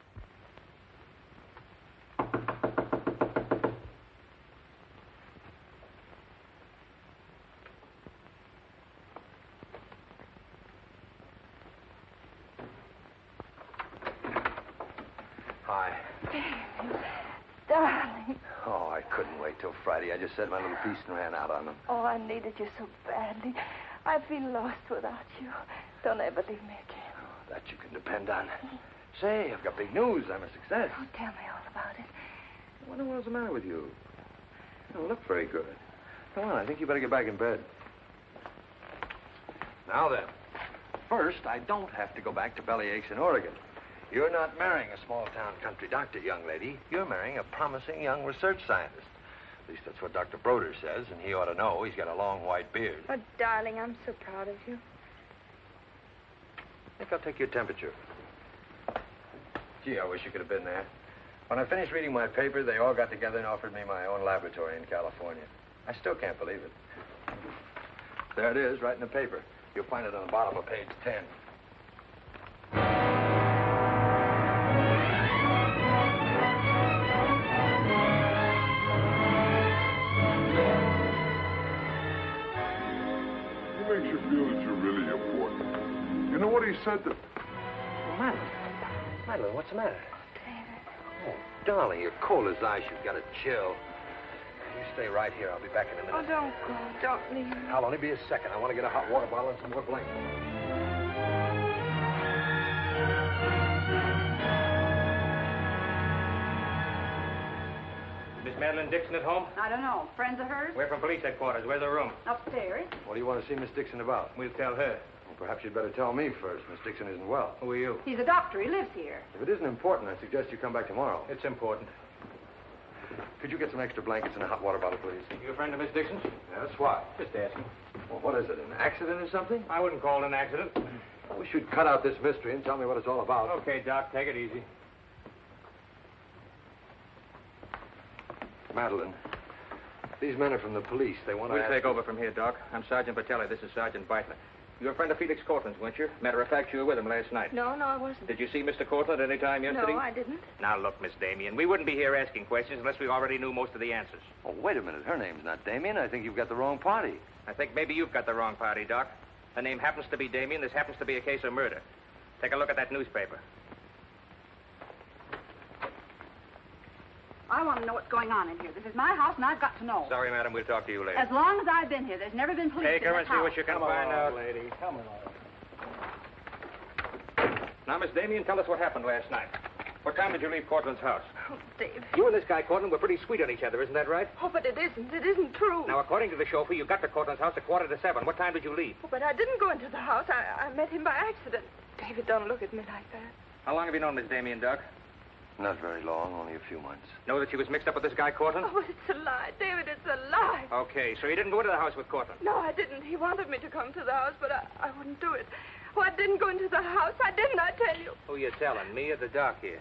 Hi. Darling. Oh, I couldn't wait till Friday. I just said my little piece and ran out on them. Oh, I needed you so badly. I feel lost without you. Don't ever leave me again. Oh, that you can depend on. Say, I've got big news. I'm a success. Oh, tell me all about it. I wonder what's the matter with you. You don't look very good. Come on, I think you better get back in bed. Now then, first, I don't have to go back to Bellyaches in Oregon. You're not marrying a small-town country doctor, young lady. You're marrying a promising young research scientist. At least that's what Dr. Broder says, and he ought to know. He's got a long white beard. Oh, darling, I'm so proud of you. I think I'll take your temperature. Gee, I wish you could have been there. When I finished reading my paper, they all got together and offered me my own laboratory in California. I still can't believe it. There it is, right in the paper. You'll find it on the bottom of page 10. What makes you feel that you're really important? You know what he said that... Oh, Madeline. Madeline, what's the matter? Oh, darling, you're cold as ice. You've got a chill. You stay right here. I'll be back in a minute. Oh, don't go. Don't leave me. I'll only be a second. I want to get a hot water bottle and some more blankets. Miss Madeline Dixon at home? I don't know. Friends of hers? We're from police headquarters. Where's the room? Upstairs. What do you want to see Miss Dixon about? We'll tell her. Well, perhaps you'd better tell me first. Miss Dixon isn't well. Who are you? He's a doctor. He lives here. If it isn't important, I suggest you come back tomorrow. It's important. Could you get some extra blankets and a hot water bottle, please? You a friend of Miss Dixon's? That's why. Just asking. Well, what is it, an accident or something? I wouldn't call it an accident. I wish you'd cut out this mystery and tell me what it's all about. Okay, Doc, take it easy. Madeline, these men are from the police. They want to We'll take over from here, Doc. I'm Sergeant Patelli. This is Sergeant Beitler. You're a friend of Felix Courtland's, weren't you? Matter of fact, you were with him last night. No, I wasn't. Did you see Mr. Courtland any time yesterday? No, I didn't. Now, look, Miss Damien, we wouldn't be here asking questions unless we already knew most of the answers. Oh, wait a minute. Her name's not Damien. I think you've got the wrong party. I think maybe you've got the wrong party, Doc. Her name happens to be Damien. This happens to be a case of murder. Take a look at that newspaper. I want to know what's going on in here. This is my house, and I've got to know. Sorry, madam. We'll talk to you later. As long as I've been here, there's never been police Take in her this and see house. what you can find out. lady. Come on. Now, Miss Damien, tell us what happened last night. What time did you leave Courtland's house? Oh, Dave. You and this guy, Courtland, were pretty sweet on each other, isn't that right? Oh, but it isn't. It isn't true. Now, according to the chauffeur, you got to Courtland's house at 6:45. What time did you leave? Oh, but I didn't go into the house. I met him by accident. David, don't look at me like that. How long have you known Miss Damien, Doc? Not very long, only a few months. Know that she was mixed up with this guy, Courtland? Oh, but it's a lie. David, it's a lie. Okay, so you didn't go into the house with Courtland? No, I didn't. He wanted me to come to the house, but I wouldn't do it. Oh, I didn't go into the house. I didn't, I tell you. Who you telling, me or the doc here?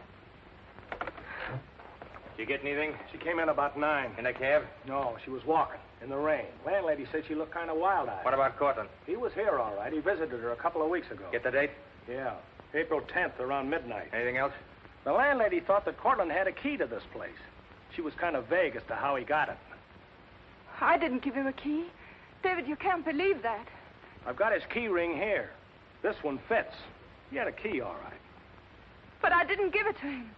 Did you get anything? She came in about 9. In a cab? No, she was walking in the rain. Landlady said she looked kind of wild-eyed. What about Courtland? He was here, all right. He visited her a couple of weeks ago. Get the date? Yeah, April 10th, around midnight. Anything else? The landlady thought that Courtland had a key to this place. She was kind of vague as to how he got it. I didn't give him a key. David, you can't believe that. I've got his key ring here. This one fits. He had a key, all right. But I didn't give it to him.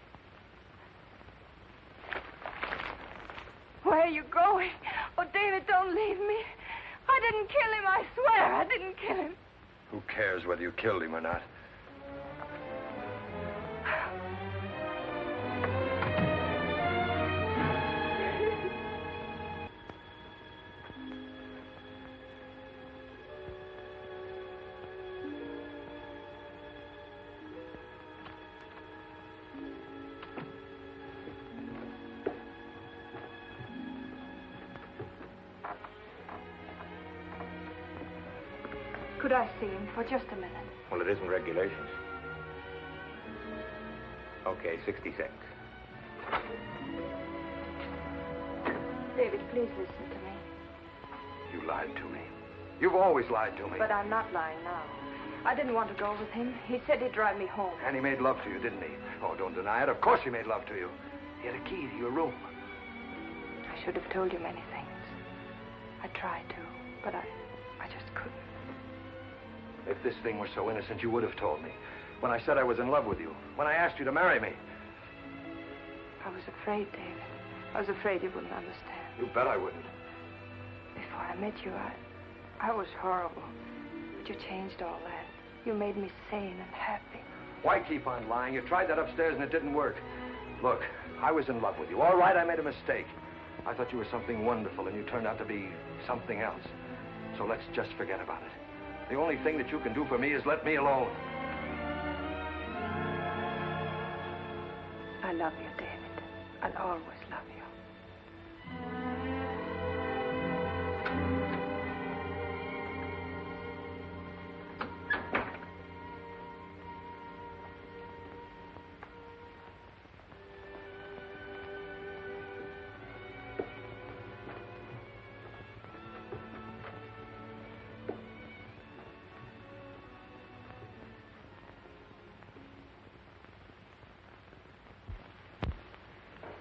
Where are you going? Oh, David, don't leave me. I didn't kill him, I swear. I didn't kill him. Who cares whether you killed him or not? Could I see him for just a minute? Well, it isn't regulations. Okay, 60 seconds. David, please listen to me. You lied to me. You've always lied to me. But I'm not lying now. I didn't want to go with him. He said he'd drive me home. And he made love to you, didn't he? Oh, don't deny it. Of course he made love to you. He had a key to your room. I should have told you many things. I tried to, but I just couldn't. If this thing were so innocent, you would have told me. When I said I was in love with you. When I asked you to marry me. I was afraid, David. I was afraid you wouldn't understand. You bet I wouldn't. Before I met you, I was horrible. But you changed all that. You made me sane and happy. Why keep on lying? You tried that upstairs and it didn't work. Look, I was in love with you. All right, I made a mistake. I thought you were something wonderful and you turned out to be something else. So let's just forget about it. The only thing that you can do for me is let me alone. I love you, David. I'll always love you.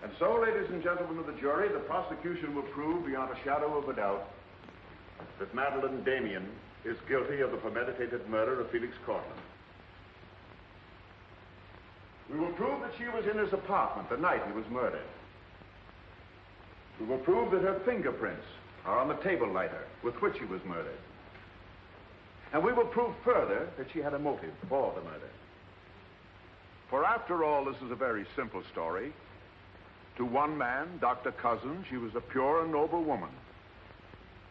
And so, ladies and gentlemen of the jury, the prosecution will prove beyond a shadow of a doubt that Madeline Damien is guilty of the premeditated murder of Felix Courtland. We will prove that she was in his apartment the night he was murdered. We will prove that her fingerprints are on the table lighter with which he was murdered. And we will prove further that she had a motive for the murder. For after all, this is a very simple story. To one man, Dr. Cousins, she was a pure and noble woman.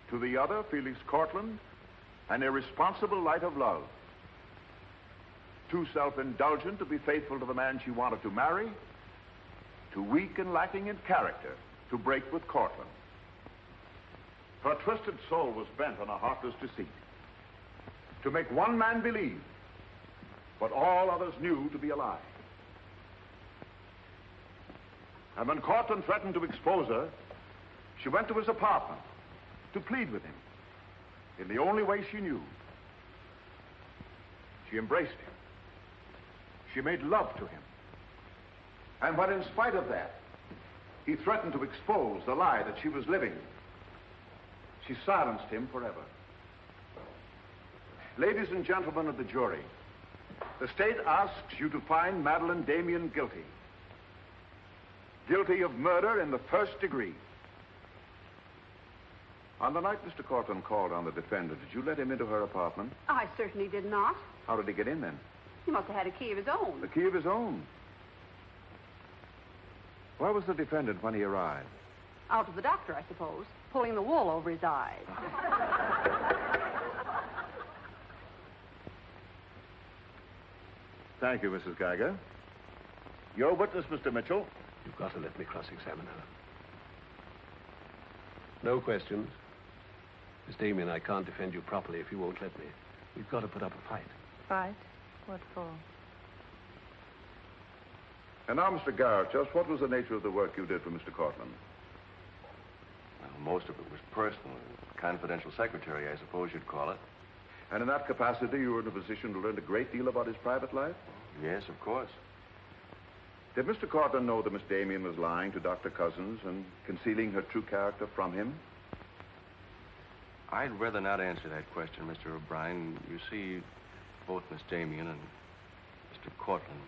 To the other, Felix Courtland, an irresponsible light of love. Too self-indulgent to be faithful to the man she wanted to marry. Too weak and lacking in character to break with Courtland. Her twisted soul was bent on a heartless deceit. To make one man believe what all others knew to be a lie. And when Courtland threatened to expose her, she went to his apartment to plead with him in the only way she knew. She embraced him. She made love to him. And when, in spite of that, he threatened to expose the lie that she was living, she silenced him forever. Ladies and gentlemen of the jury, the state asks you to find Madeline Damien guilty. Guilty of murder in the first degree. On the night Mr. Courtland called on the defendant, did you let him into her apartment? I certainly did not. How did he get in then? He must have had a key of his own. The key of his own. Where was the defendant when he arrived? Out with the doctor, I suppose, pulling the wool over his eyes. Thank you, Mrs. Geiger. Your witness, Mr. Mitchell. You've got to let me cross-examine her. No questions. Miss Damien, I can't defend you properly if you won't let me. We've got to put up a fight. Fight? What for? And now, Mr. Garrett, just what was the nature of the work you did for Mr. Courtland? Well, most of it was personal. Confidential secretary, I suppose you'd call it. And in that capacity, you were in a position to learn a great deal about his private life? Yes, of course. Did Mr. Courtland know that Miss Damien was lying to Dr. Cousins and concealing her true character from him? I'd rather not answer that question, Mr. O'Brien. You see, both Miss Damien and Mr. Courtland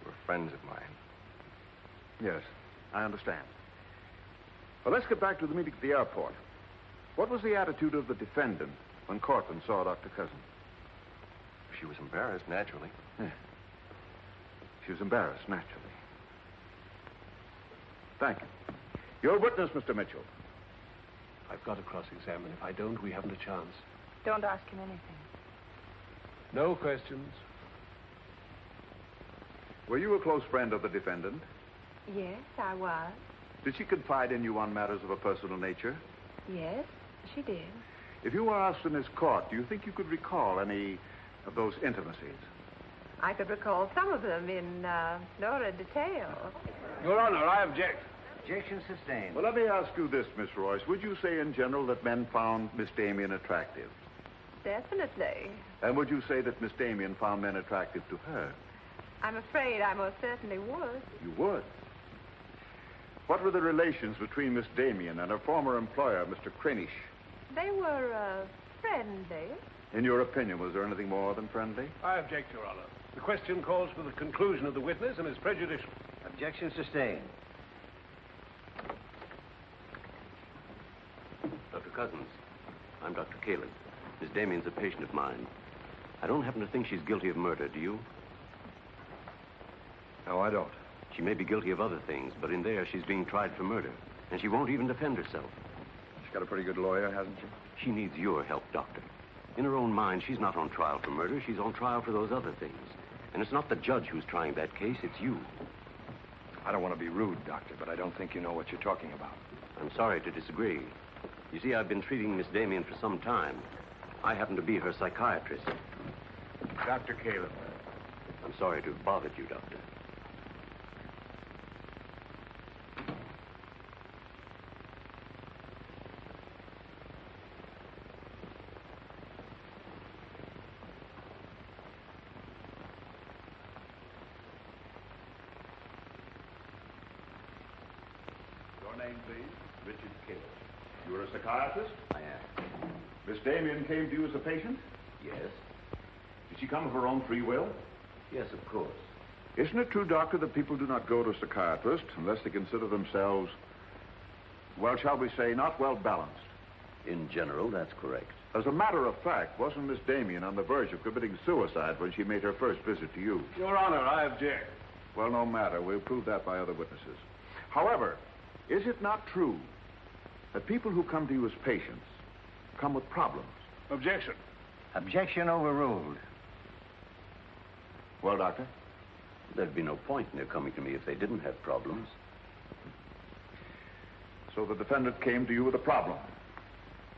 were friends of mine. Yes, I understand. Well, let's get back to the meeting at the airport. What was the attitude of the defendant when Courtland saw Dr. Cousins? She was embarrassed, naturally. Yeah. She was embarrassed, naturally. Thank you. Your witness, Mr. Mitchell. I've got to cross-examine. If I don't, we haven't a chance. Don't ask him anything. No questions. Were you a close friend of the defendant? Yes, I was. Did she confide in you on matters of a personal nature? Yes, she did. If you were asked in this court, do you think you could recall any of those intimacies? I could recall some of them in lurid detail. Your Honor, I object. Objection sustained. Well, let me ask you this, Miss Royce. Would you say in general that men found Miss Damien attractive? Definitely. And would you say that Miss Damien found men attractive to her? I'm afraid I most certainly would. You would? What were the relations between Miss Damien and her former employer, Mr. Cranish? They were friendly. In your opinion, was there anything more than friendly? I object, Your Honor. The question calls for the conclusion of the witness and is prejudicial. Objection sustained. Dr. Cousins, I'm Dr. Kalin. Miss Damien's a patient of mine. I don't happen to think she's guilty of murder, do you? No, I don't. She may be guilty of other things, but in there she's being tried for murder. And she won't even defend herself. She's got a pretty good lawyer, hasn't she? She needs your help, Doctor. In her own mind, she's not on trial for murder. She's on trial for those other things. And it's not the judge who's trying that case, it's you. I don't want to be rude, Doctor, but I don't think you know what you're talking about. I'm sorry to disagree. You see, I've been treating Miss Damien for some time. I happen to be her psychiatrist. Dr. Caleb. I'm sorry to have bothered you, Doctor. Your name, please? Richard Caleb. You're a psychiatrist? I am. Miss Damien came to you as a patient? Yes? Did she come of her own free will? Yes, of course. Isn't it true, Doctor, that people do not go to a psychiatrist unless they consider themselves, well, shall we say, not well balanced? In general, that's correct. As a matter of fact, wasn't Miss Damien on the verge of committing suicide when she made her first visit to you? Your Honor, I object. Well, no matter. We'll prove that by other witnesses. However, is it not true that people who come to you as patients come with problems? Objection. Objection overruled. Well, Doctor? There'd be no point in their coming to me if they didn't have problems. So the defendant came to you with a problem.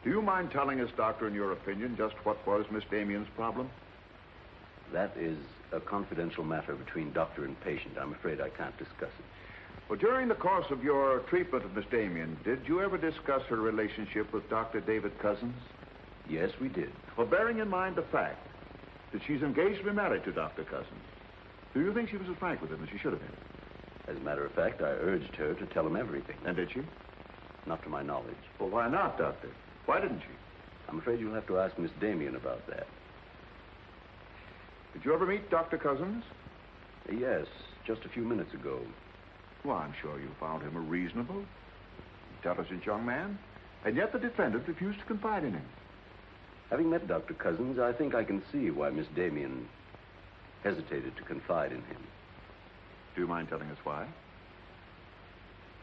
Do you mind telling us, Doctor, in your opinion, just what was Miss Damien's problem? That is a confidential matter between doctor and patient. I'm afraid I can't discuss it. Well, during the course of your treatment of Miss Damien, did you ever discuss her relationship with Dr. David Cousins? Yes, we did. Well, bearing in mind the fact that she's engaged to be married to Dr. Cousins, do you think she was as frank with him as she should have been? As a matter of fact, I urged her to tell him everything. And did she? Not to my knowledge. Well, why not, Doctor? Why didn't she? I'm afraid you'll have to ask Miss Damien about that. Did you ever meet Dr. Cousins? Yes, just a few minutes ago. Well, I'm sure you found him a reasonable, intelligent young man, and yet the defendant refused to confide in him. Having met Dr. Cousins, I think I can see why Miss Damien hesitated to confide in him. Do you mind telling us why?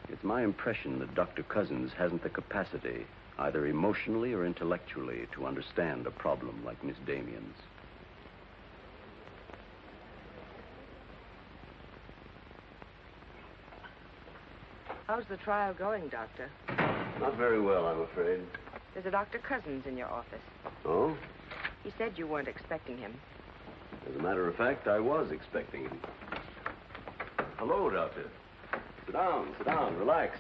It's my impression that Dr. Cousins hasn't the capacity, either emotionally or intellectually, to understand a problem like Miss Damien's. How's the trial going, Doctor? Not very well, I'm afraid. There's a Dr. Cousins in your office. Oh? He said you weren't expecting him. As a matter of fact, I was expecting him. Hello, Doctor. Sit down, relax.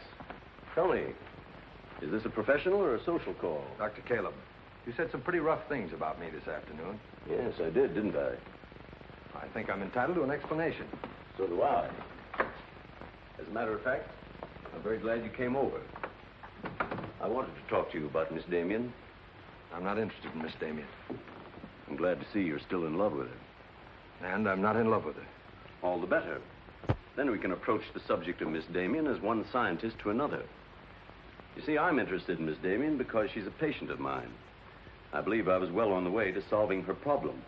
Tell me, is this a professional or a social call? Dr. Caleb, you said some pretty rough things about me this afternoon. Yes, I did, didn't I? I think I'm entitled to an explanation. So do I. As a matter of fact, I'm very glad you came over. I wanted to talk to you about Miss Damien. I'm not interested in Miss Damien. I'm glad to see you're still in love with her. And I'm not in love with her. All the better. Then we can approach the subject of Miss Damien as one scientist to another. You see, I'm interested in Miss Damien because she's a patient of mine. I believe I was well on the way to solving her problem.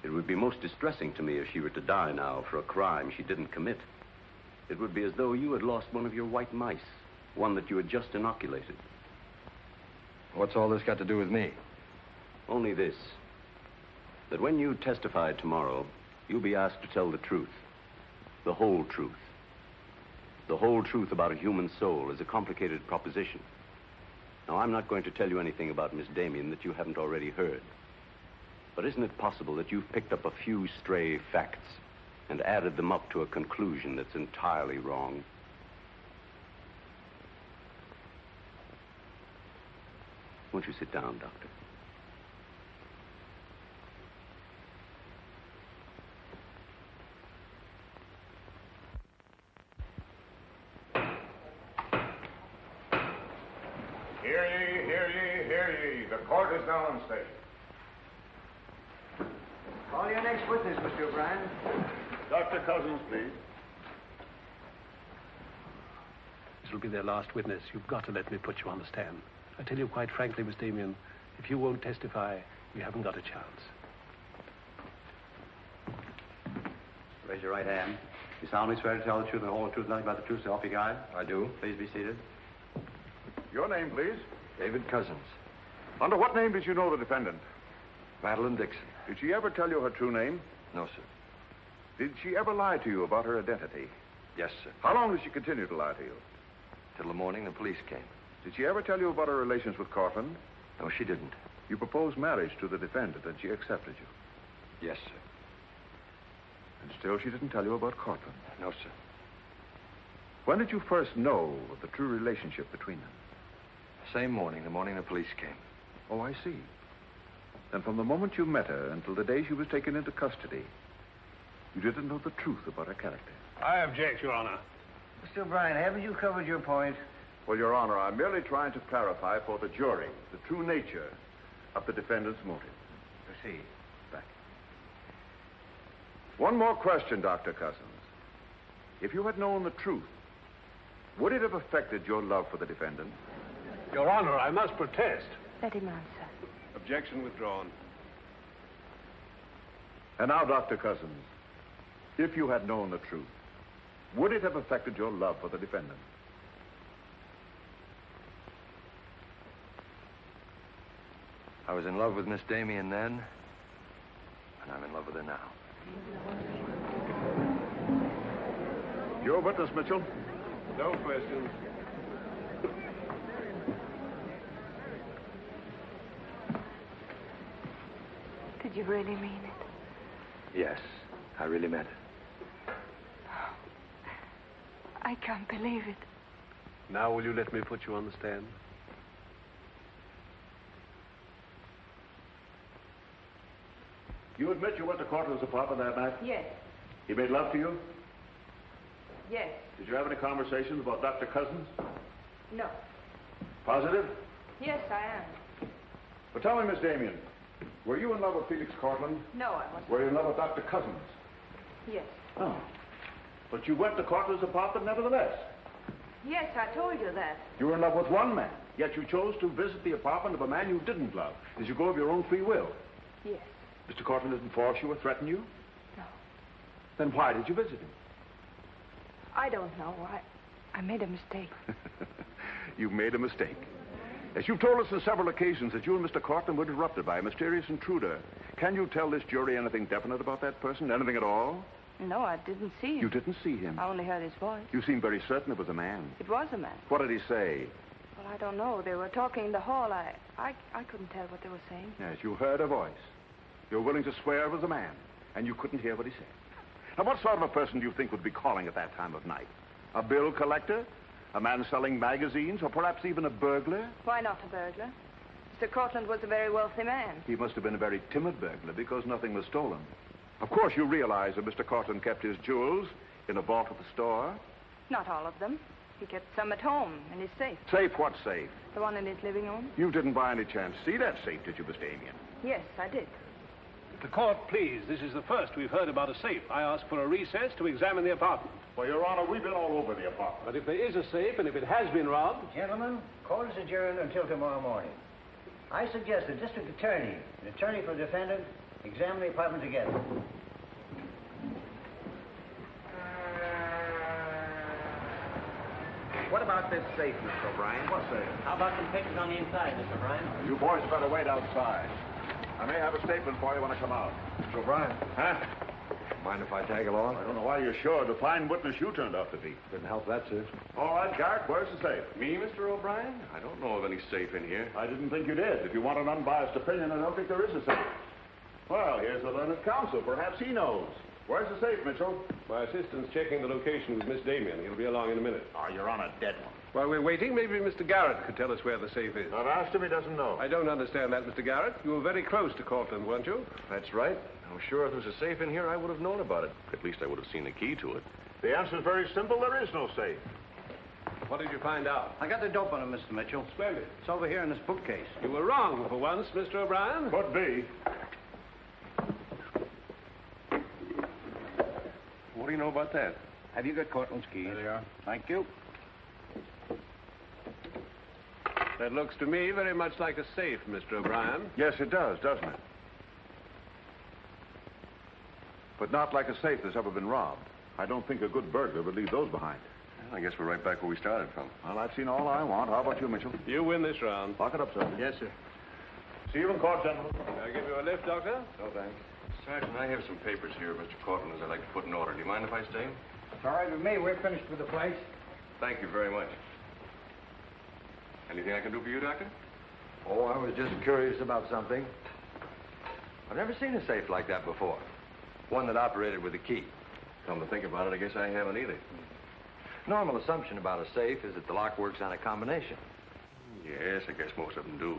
It would be most distressing to me if she were to die now for a crime she didn't commit. It would be as though you had lost one of your white mice, one that you had just inoculated. What's all this got to do with me? Only this, that when you testify tomorrow, you'll be asked to tell the truth. The whole truth. The whole truth about a human soul is a complicated proposition. Now, I'm not going to tell you anything about Miss Damien that you haven't already heard. But isn't it possible that you've picked up a few stray facts and added them up to a conclusion that's entirely wrong? Won't you sit down, Doctor? Hear ye, hear ye, hear ye. The court is now in session. Call your next witness, Mr. O'Brien. Dr. Cousins, please. This will be their last witness. You've got to let me put you on the stand. I tell you quite frankly, Miss Damien, if you won't testify, you haven't got a chance. Raise your right hand. You solemnly swear to tell the truth and the whole truth, nothing but the truth, so help you God? I do. Please be seated. Your name, please. David Cousins. Under what name did you know the defendant? Madeline Dixon. Did she ever tell you her true name? No, sir. Did she ever lie to you about her identity? Yes, sir. How long did she continue to lie to you? Till the morning the police came. Did she ever tell you about her relations with Courtland? No, she didn't. You proposed marriage to the defendant and she accepted you. Yes, sir. And still she didn't tell you about Courtland? No, sir. When did you first know of the true relationship between them? Same morning, the morning the police came. Oh, I see. Then from the moment you met her until the day she was taken into custody, you didn't know the truth about her character. I object, Your Honor. Mr. O'Brien, haven't you covered your point? Well, Your Honor, I'm merely trying to clarify for the jury the true nature of the defendant's motive. Proceed. Back. One more question, Dr. Cousins. If you had known the truth, would it have affected your love for the defendant? Your Honor, I must protest. Let him answer. Objection withdrawn. And now, Dr. Cousins, if you had known the truth, would it have affected your love for the defendant? I was in love with Miss Damien then, and I'm in love with her now. Your witness, Mitchell. No questions. Did you really mean it? Yes, I really meant it. I can't believe it. Now will you let me put you on the stand? You admit you went to Courtland's apartment that night? Yes. He made love to you? Yes. Did you have any conversations about Dr. Cousins? No. Positive? Yes, I am. But tell me, Miss Damien, were you in love with Felix Courtland? No, I wasn't. Were you in love with Dr. Cousins? Yes. Oh. But you went to Courtland's apartment nevertheless. Yes, I told you that. You were in love with one man, yet you chose to visit the apartment of a man you didn't love. Did you go of your own free will? Yes. Mr. Courtland didn't force you or threaten you? No. Then why did you visit him? I don't know. I made a mistake. You made a mistake. As you've told us on several occasions that you and Mr. Courtland were interrupted by a mysterious intruder. Can you tell this jury anything definite about that person? Anything at all? No, I didn't see him. You didn't see him? I only heard his voice. You seem very certain it was a man. It was a man. What did he say? Well, I don't know. They were talking in the hall. I couldn't tell what they were saying. Yes, you heard a voice. You're willing to swear it was a man, and you couldn't hear what he said. Now, what sort of a person do you think would be calling at that time of night? A bill collector? A man selling magazines? Or perhaps even a burglar? Why not a burglar? Mr. Courtland was a very wealthy man. He must have been a very timid burglar because nothing was stolen. Of course, you realize that Mr. Courtland kept his jewels in a vault at the store? Not all of them. He kept some at home in his safe. Safe? What safe? The one in his living room? You didn't by any chance see that safe, did you, Miss Damien? Yes, I did. The court, please. This is the first we've heard about a safe. I ask for a recess to examine the apartment. Well, Your Honor, we've been all over the apartment. But if there is a safe, and if it has been robbed... Gentlemen, court is adjourned until tomorrow morning. I suggest the district attorney, an attorney for the defendant, examine the apartment together. What about this safe, Mr. O'Brien? What safe? How about some pictures on the inside, Mr. O'Brien? You boys better wait outside. I may have a statement for you when I come out. Mr. O'Brien. Huh? Mind if I tag along? I don't know why you're sure. The fine witness you turned out to be. Couldn't help that, sir. All right, Garrett, where's the safe? Me, Mr. O'Brien? I don't know of any safe in here. I didn't think you did. If you want an unbiased opinion, I don't think there is a safe. Well, here's the learned counsel. Perhaps he knows. Where's the safe, Mitchell? My assistant's checking the location with Miss Damien. He'll be along in a minute. Oh, you're on a dead one. While we're waiting, maybe Mr. Garrett could tell us where the safe is. I've asked him. He doesn't know. I don't understand that, Mr. Garrett. You were very close to Courtland, weren't you? That's right. I'm sure if there was a safe in here, I would have known about it. At least I would have seen the key to it. The answer's very simple. There is no safe. What did you find out? I got the dope on it, Mr. Mitchell. Splendid. It's over here in this bookcase. You were wrong for once, Mr. O'Brien. Could be. What do you know about that? Have you got Courtland's keys? There they are. Thank you. That looks to me very much like a safe, Mr. O'Brien. Yes, it does, doesn't it? But not like a safe that's ever been robbed. I don't think a good burglar would leave those behind. Well, I guess we're right back where we started from. Well, I've seen all I want. How about you, Mitchell? You win this round. Lock it up, sir. Yes, sir. See you in court, gentlemen. Can I give you a lift, Doctor? No, thanks. Sergeant, I have some papers here, Mr. Courtland, I'd like to put in order. Do you mind if I stay? It's all right with me. We're finished with the place. Thank you very much. Anything I can do for you, Doctor? Oh, I was just curious about something. I've never seen a safe like that before. One that operated with a key. Come to think about it, I guess I haven't either. Normal assumption about a safe is that the lock works on a combination. Yes, I guess most of them do.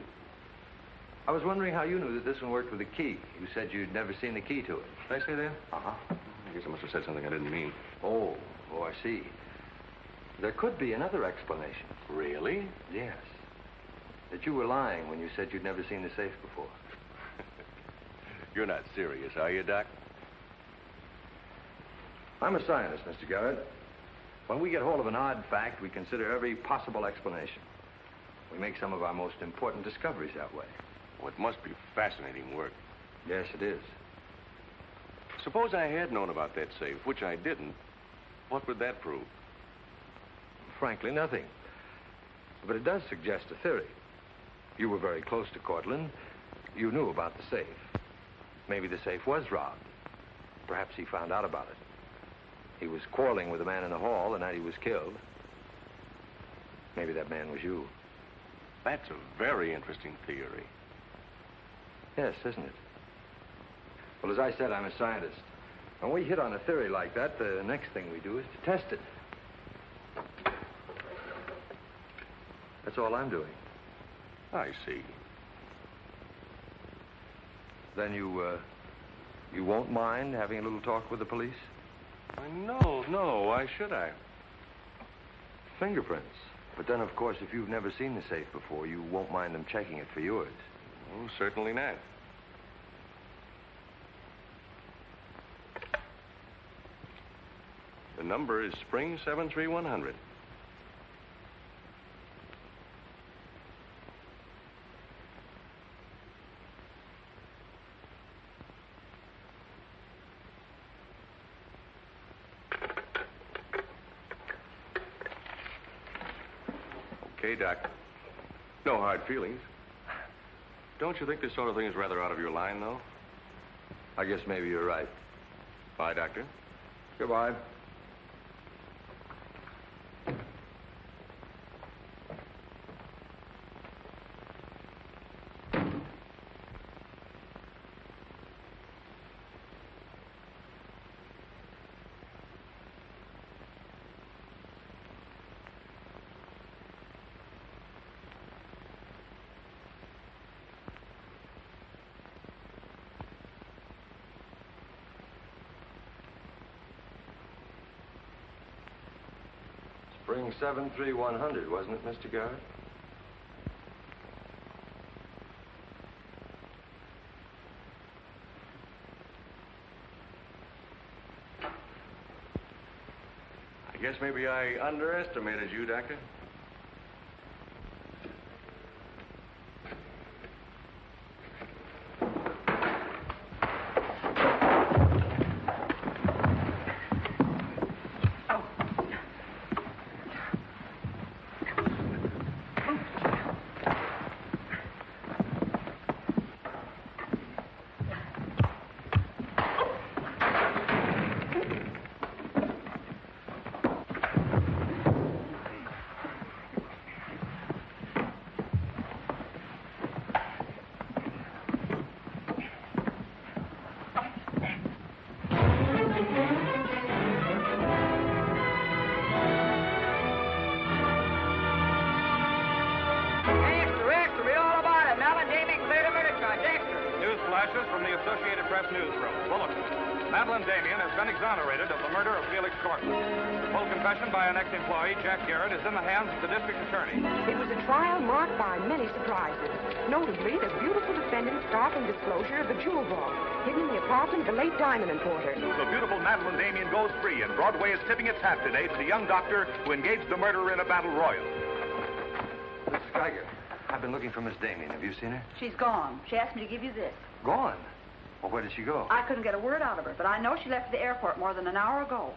I was wondering how you knew that this one worked with a key. You said you'd never seen the key to it. Did I say that? Uh-huh. I guess I must have said something I didn't mean. Oh, I see. There could be another explanation. Really? Yes. That you were lying when you said you'd never seen the safe before. You're not serious, are you, Doc? I'm a scientist, Mr. Garrett. When we get hold of an odd fact, we consider every possible explanation. We make some of our most important discoveries that way. Well, it must be fascinating work. Yes, it is. Suppose I had known about that safe, which I didn't. What would that prove? Frankly, nothing. But it does suggest a theory. You were very close to Courtland. You knew about the safe. Maybe the safe was robbed. Perhaps he found out about it. He was quarreling with a man in the hall the night he was killed. Maybe that man was you. That's a very interesting theory. Yes, isn't it? Well, as I said, I'm a scientist. When we hit on a theory like that, the next thing we do is to test it. That's all I'm doing. I see. Then you won't mind having a little talk with the police? No, why should I? Fingerprints. But then, of course, if you've never seen the safe before, you won't mind them checking it for yours. Oh, certainly not. The number is Spring 73100. Okay, Doc. No hard feelings. Don't you think this sort of thing is rather out of your line, though? I guess maybe you're right. Bye, Doctor. Goodbye. Spring 73100, wasn't it, Mr. Garrett? I guess maybe I underestimated you, Doctor. From the Associated Press newsroom. Bulletin. Madeline Damien has been exonerated of the murder of Felix Courtland. The full confession by an ex-employee, Jack Garrett, is in the hands of the district attorney. It was a trial marked by many surprises. Notably, the beautiful defendant's startling disclosure of the jewel vault hidden in the apartment of the late diamond importer. The beautiful Madeline Damien goes free, and Broadway is tipping its hat today to the young doctor who engaged the murderer in a battle royal. This is Geiger. I've been looking for Miss Damien. Have you seen her? She's gone. She asked me to give you this. Gone? Well, where did she go? I couldn't get a word out of her, but I know she left the airport more than an hour ago.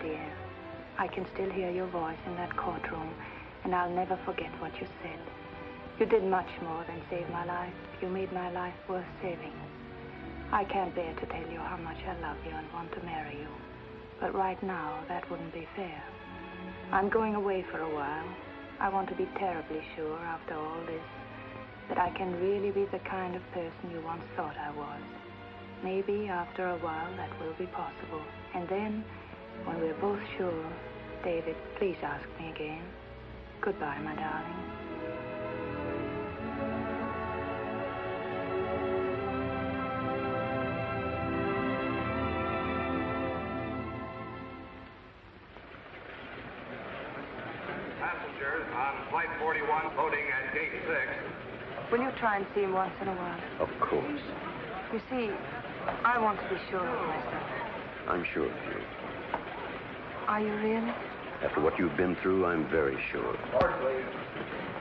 dear. I can still hear your voice in that courtroom, and I'll never forget what you said. You did much more than save my life. You made my life worth saving. I can't bear to tell you how much I love you and want to marry you. But right now, that wouldn't be fair. I'm going away for a while. I want to be terribly sure, after all this, that I can really be the kind of person you once thought I was. Maybe after a while that will be possible. And then, when we're both sure, David, please ask me again. Goodbye, my darling. Passengers on Flight 41 boarding at Gate 6. Will you try and see him once in a while? Of course. You see, I want to be sure of myself. I'm sure of you. Are you really? After what you've been through, I'm very sure.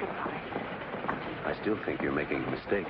Goodbye. I still think you're making a mistake.